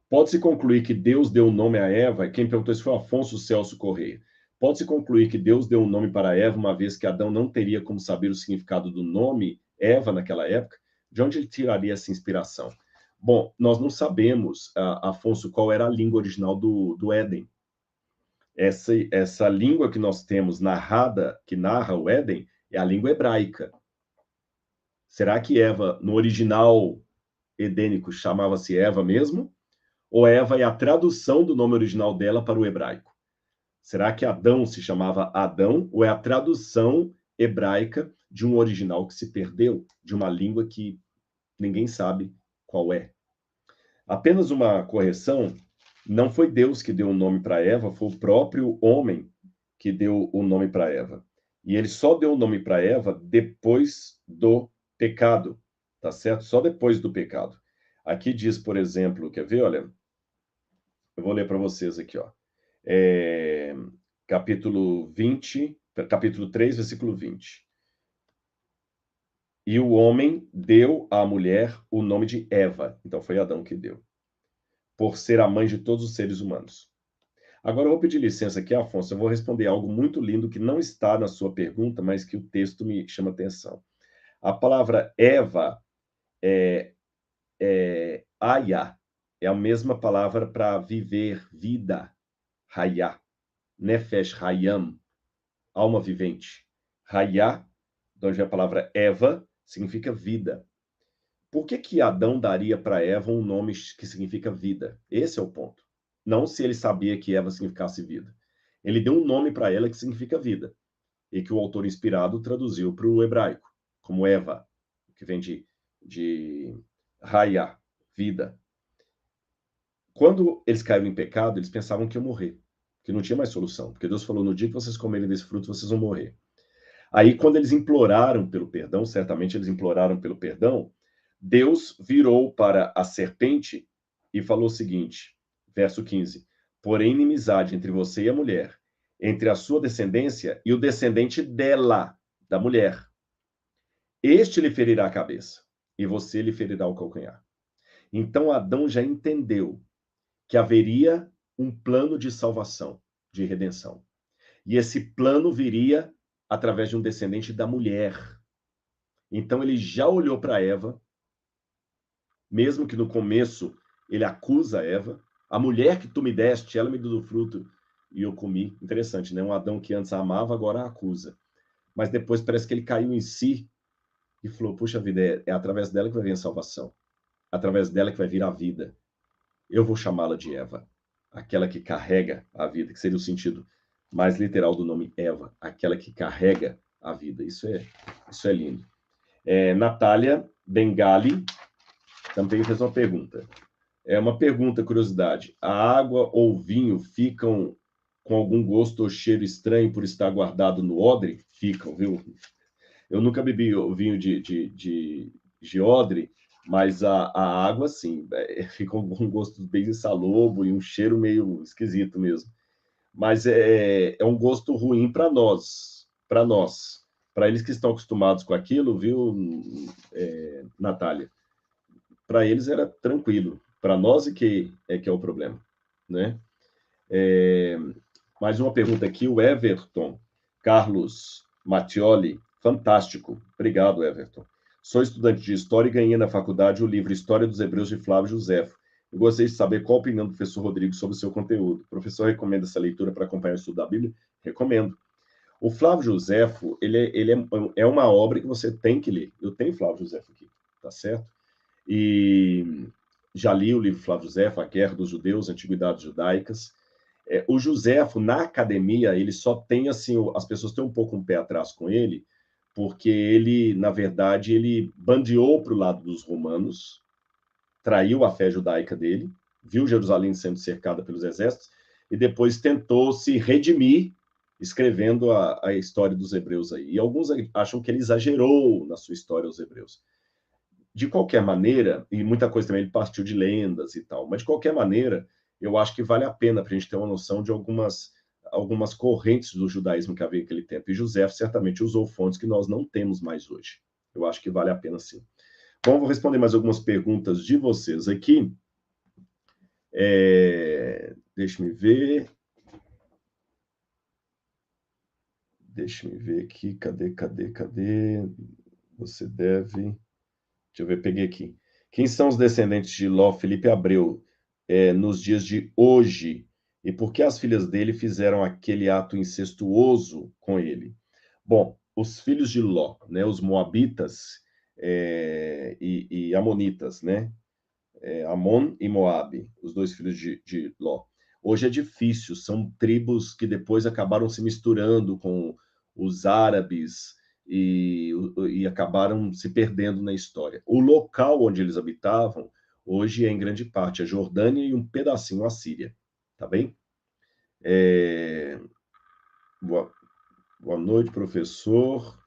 Pode-se concluir que Deus deu o nome a Eva, e quem perguntou isso foi Afonso Celso Correia. Pode-se concluir que Deus deu um nome para Eva, uma vez que Adão não teria como saber o significado do nome Eva naquela época? De onde ele tiraria essa inspiração? Bom, nós não sabemos, Afonso, qual era a língua original do Éden. Essa língua que nós temos narrada, que narra o Éden, é a língua hebraica. Será que Eva, no original edênico, chamava-se Eva mesmo? Ou Eva é a tradução do nome original dela para o hebraico? Será que Adão se chamava Adão ou é a tradução hebraica de um original que se perdeu, de uma língua que ninguém sabe qual é? Apenas uma correção, não foi Deus que deu o nome para Eva, foi o próprio homem que deu o nome para Eva. E ele só deu o nome para Eva depois do pecado, tá certo? Só depois do pecado. Aqui diz, por exemplo, quer ver, olha, eu vou ler para vocês aqui, ó. Capítulo 3, versículo 20. E o homem deu à mulher o nome de Eva. Então foi Adão que deu. Por ser a mãe de todos os seres humanos. Agora eu vou pedir licença aqui, Afonso. Eu vou responder algo muito lindo que não está na sua pergunta, mas que o texto me chama atenção. A palavra Eva é Aya. É a mesma palavra para viver, vida. Hayá. Nefesh Hayam, alma vivente. Hayá, de onde vem a palavra Eva, significa vida. Por que Adão daria para Eva um nome que significa vida? Esse é o ponto. Não se ele sabia que Eva significasse vida. Ele deu um nome para ela que significa vida, e que o autor inspirado traduziu para o hebraico, como Eva, que vem de Hayá, vida. Quando eles caíram em pecado, eles pensavam que iam morrer, que não tinha mais solução, porque Deus falou: no dia que vocês comerem desse fruto, vocês vão morrer. Aí, quando eles imploraram pelo perdão, certamente eles imploraram pelo perdão, Deus virou para a serpente e falou o seguinte, verso 15: porém, inimizade entre você e a mulher, entre a sua descendência e o descendente dela, da mulher. Este lhe ferirá a cabeça, e você lhe ferirá o calcanhar. Então, Adão já entendeu que haveria um plano de salvação, de redenção. E esse plano viria através de um descendente da mulher. Então ele já olhou para Eva, mesmo que no começo ele acusa Eva, a mulher que tu me deste, ela me deu do fruto e eu comi. Interessante, né? Um Adão que antes amava, agora acusa. Mas depois parece que ele caiu em si e falou: puxa vida, é através dela que vai vir a salvação. Através dela que vai vir a vida. Eu vou chamá-la de Eva, aquela que carrega a vida, que seria o sentido mais literal do nome Eva, aquela que carrega a vida. Isso é lindo. Natália Bengali também fez uma pergunta. É uma pergunta, curiosidade. A água ou vinho ficam com algum gosto ou cheiro estranho por estar guardado no odre? Ficam, viu? Eu nunca bebi o vinho de odre, mas a água, sim, fica com um gosto bem insalubre e um cheiro meio esquisito mesmo. Mas é um gosto ruim para nós, para nós. Para eles que estão acostumados com aquilo, viu, Natália? Para eles era tranquilo. Para nós é o problema, né? Mais uma pergunta aqui, o Everton Carlos Mattioli, fantástico. Obrigado, Everton. Sou estudante de História e ganhei na faculdade o livro História dos Hebreus de Flávio Josefo. Eu gostaria de saber qual a opinião do professor Rodrigo sobre o seu conteúdo. O professor recomenda essa leitura para acompanhar o estudo da Bíblia? Recomendo. O Flávio Josefo, ele é uma obra que você tem que ler. Eu tenho Flávio Josefo aqui, tá certo? E já li o livro Flávio Josefo, A Guerra dos Judeus, Antiguidades Judaicas. O Josefo, na academia, ele só tem, assim, as pessoas têm um pouco um pé atrás com ele, porque ele, na verdade, ele bandeou para o lado dos romanos, traiu a fé judaica dele, viu Jerusalém sendo cercada pelos exércitos, e depois tentou se redimir, escrevendo a história dos hebreus aí. E alguns acham que ele exagerou na sua história aos hebreus. De qualquer maneira, e muita coisa também ele partiu de lendas e tal, mas de qualquer maneira, eu acho que vale a pena para a gente ter uma noção de algumas correntes do judaísmo que havia naquele tempo. E José certamente usou fontes que nós não temos mais hoje. Eu acho que vale a pena sim. Bom, vou responder mais algumas perguntas de vocês aqui. Deixa-me ver. Deixa-me ver aqui. Cadê? Você deve... Deixa eu ver, peguei aqui. Quem são os descendentes de Ló? Felipe Abreu, nos dias de hoje. E por que as filhas dele fizeram aquele ato incestuoso com ele? Bom, os filhos de Ló, né, os moabitas e amonitas, né? Amon e Moabe, os dois filhos de Ló. Hoje é difícil, são tribos que depois acabaram se misturando com os árabes e acabaram se perdendo na história. O local onde eles habitavam, hoje é em grande parte a Jordânia e um pedacinho a Síria, tá bem? Boa noite, professor.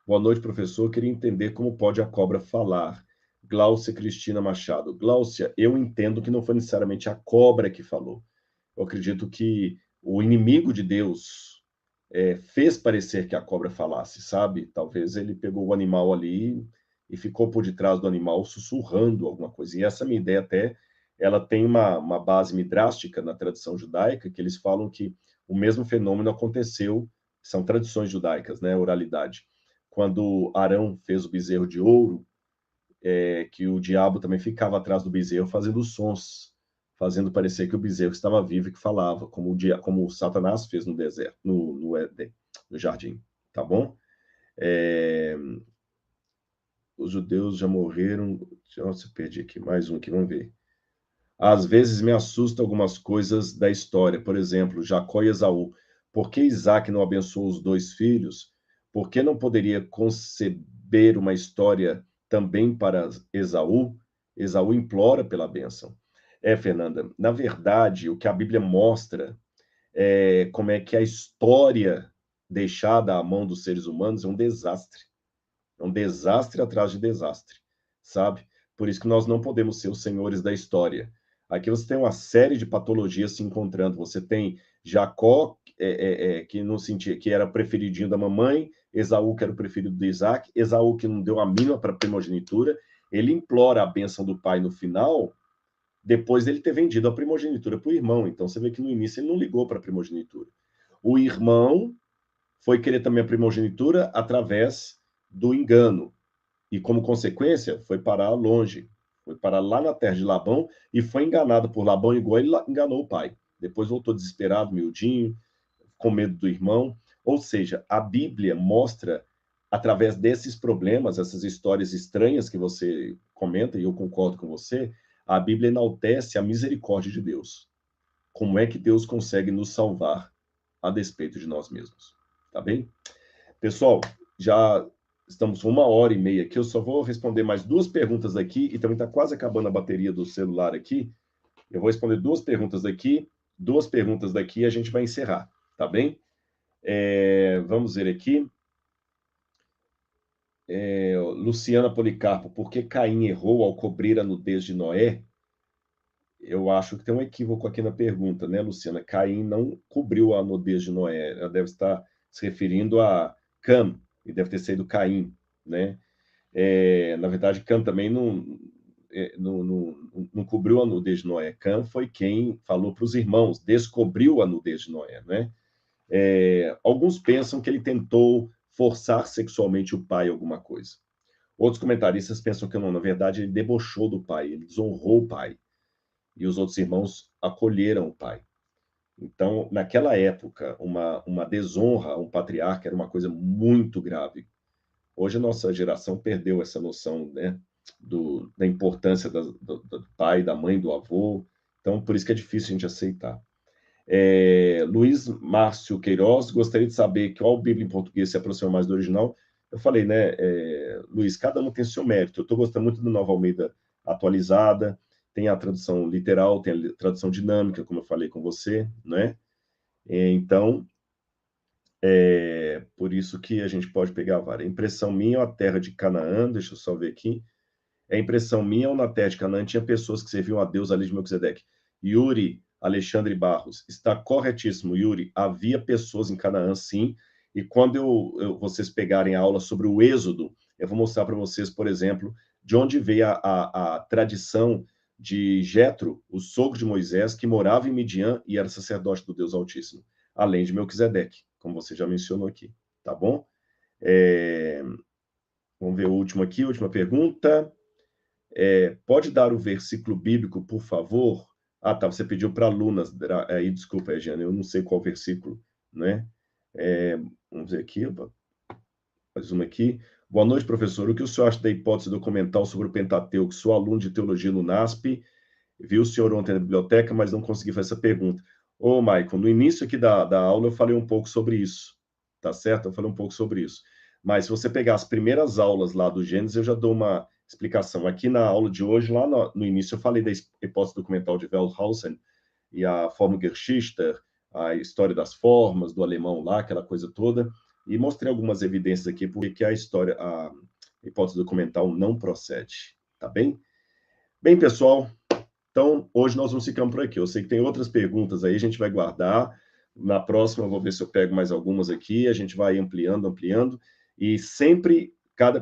Boa noite, professor. Queria entender como pode a cobra falar. Gláucia Cristina Machado. Gláucia, eu entendo que não foi necessariamente a cobra que falou. Eu acredito que o inimigo de Deus fez parecer que a cobra falasse, sabe? Talvez ele pegou o animal ali e ficou por detrás do animal sussurrando alguma coisa. E essa minha ideia até, ela tem uma base midrástica na tradição judaica, que eles falam que o mesmo fenômeno aconteceu, são tradições judaicas, né? Oralidade. Quando Arão fez o bezerro de ouro, que o diabo também ficava atrás do bezerro fazendo sons, fazendo parecer que o bezerro estava vivo e que falava, como o Satanás fez no deserto, no jardim, tá bom? Os judeus já morreram. Nossa, eu perdi aqui mais um aqui, vamos ver. Às vezes me assusta algumas coisas da história, por exemplo, Jacó e Esaú. Por que Isaac não abençoou os dois filhos? Por que não poderia conceber uma história também para Esaú? Esaú implora pela bênção. Fernanda, na verdade, o que a Bíblia mostra é como é que a história deixada à mão dos seres humanos é um desastre. É um desastre atrás de desastre, sabe? Por isso que nós não podemos ser os senhores da história. Aqui você tem uma série de patologias se encontrando. Você tem Jacó, que não sentia, que era preferidinho da mamãe, Esaú, que era o preferido de Isaac, Esaú, que não deu a mínima para a primogenitura, ele implora a bênção do pai no final, depois dele ter vendido a primogenitura para o irmão. Então você vê que no início ele não ligou para a primogenitura. O irmão foi querer também a primogenitura através do engano. E, como consequência, foi parar longe. Foi parar lá na terra de Labão e foi enganado por Labão, igual ele enganou o pai. Depois voltou desesperado, miudinho, com medo do irmão. Ou seja, a Bíblia mostra, através desses problemas, essas histórias estranhas que você comenta, e eu concordo com você, a Bíblia enaltece a misericórdia de Deus. Como é que Deus consegue nos salvar a despeito de nós mesmos? Tá bem? Pessoal, já estamos com 1h30 aqui, eu só vou responder mais 2 perguntas aqui, e também está quase acabando a bateria do celular aqui. Eu vou responder 2 perguntas aqui, 2 perguntas daqui, e a gente vai encerrar, tá bem? Vamos ver aqui. Luciana Policarpo, por que Caim errou ao cobrir a nudez de Noé? Eu acho que tem um equívoco aqui na pergunta, né, Luciana? Caim não cobriu a nudez de Noé. Ela deve estar se referindo a Cam, e deve ter sido Caim, né? Na verdade, Cam também não cobriu a nudez de Noé. Cam foi quem falou para os irmãos, descobriu a nudez de Noé, né? Alguns pensam que ele tentou forçar sexualmente o pai alguma coisa. Outros comentaristas pensam que não, na verdade, ele debochou do pai, ele desonrou o pai. E os outros irmãos acolheram o pai. Então, naquela época, uma desonra a um patriarca era uma coisa muito grave. Hoje a nossa geração perdeu essa noção, né, da importância do pai, da mãe, do avô. Então, por isso que é difícil a gente aceitar. Luiz Márcio Queiroz, gostaria de saber qual Bíblia em português se aproxima mais do original. Eu falei, né, Luiz, cada um tem seu mérito. Eu estou gostando muito do Nova Almeida atualizada, tem a tradução literal, tem a tradução dinâmica, como eu falei com você, né? Então, por isso que a gente pode pegar a vara. Impressão minha, a terra de Canaã, deixa eu só ver aqui. Impressão minha ou na terra de Canaã tinha pessoas que serviam a Deus ali de Melquisedeque. Yuri Alexandre Barros, está corretíssimo, Yuri. Havia pessoas em Canaã, sim. E quando vocês pegarem a aula sobre o Êxodo, eu vou mostrar para vocês, por exemplo, de onde veio a tradição de Jetro, o sogro de Moisés, que morava em Midian e era sacerdote do Deus Altíssimo, além de Melquisedeque, como você já mencionou aqui, tá bom? Vamos ver o último aqui, última pergunta. Pode dar o versículo bíblico, por favor? Ah, tá, você pediu para alunas. Aí, desculpa, Regiane, eu não sei qual versículo, né? Vamos ver aqui, mais uma aqui. Boa noite, professor. O que o senhor acha da hipótese documental sobre o Pentateuco? Sou aluno de teologia no NASP, vi o senhor ontem na biblioteca, mas não consegui fazer essa pergunta. Ô, Maicon, no início aqui da aula eu falei um pouco sobre isso, tá certo? Eu falei um pouco sobre isso. Mas se você pegar as primeiras aulas lá do Gênesis, eu já dou uma explicação. Aqui na aula de hoje, lá no início, eu falei da hipótese documental de Wellhausen e a Formgeschichte, a história das formas, do alemão lá, aquela coisa toda, e mostrei algumas evidências aqui porque a hipótese documental não procede, tá bem? Bem, pessoal, então hoje nós vamos ficando por aqui. Eu sei que tem outras perguntas aí, a gente vai guardar. Na próxima eu vou ver se eu pego mais algumas aqui, a gente vai ampliando, e sempre,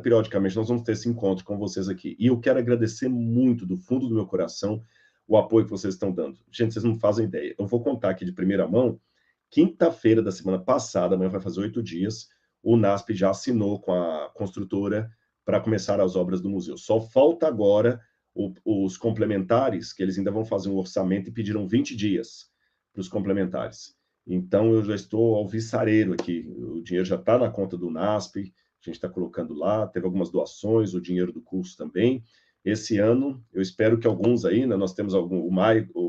periodicamente, nós vamos ter esse encontro com vocês aqui. E eu quero agradecer muito, do fundo do meu coração, o apoio que vocês estão dando. Gente, vocês não fazem ideia. Eu vou contar aqui de primeira mão, quinta-feira da semana passada, amanhã vai fazer 8 dias, o NASP já assinou com a construtora para começar as obras do museu. Só falta agora os complementares, que eles ainda vão fazer um orçamento e pediram 20 dias para os complementares. Então, eu já estou alvissareiro aqui. O dinheiro já está na conta do NASP, a gente está colocando lá, teve algumas doações, o dinheiro do curso também. Esse ano, eu espero que alguns aí, né, nós temos o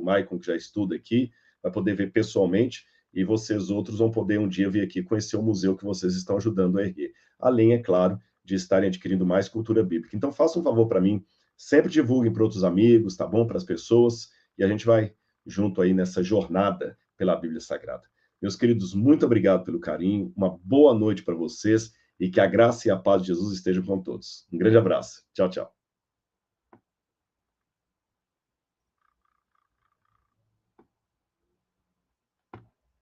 Maicon, que já estuda aqui, vai poder ver pessoalmente, e vocês outros vão poder um dia vir aqui conhecer o museu que vocês estão ajudando a erguer. Além, é claro, de estarem adquirindo mais cultura bíblica. Então, faça um favor para mim, sempre divulguem para outros amigos, tá bom? Para as pessoas, e a gente vai junto aí nessa jornada pela Bíblia Sagrada. Meus queridos, muito obrigado pelo carinho, uma boa noite para vocês, e que a graça e a paz de Jesus estejam com todos. Um grande abraço. Tchau, tchau.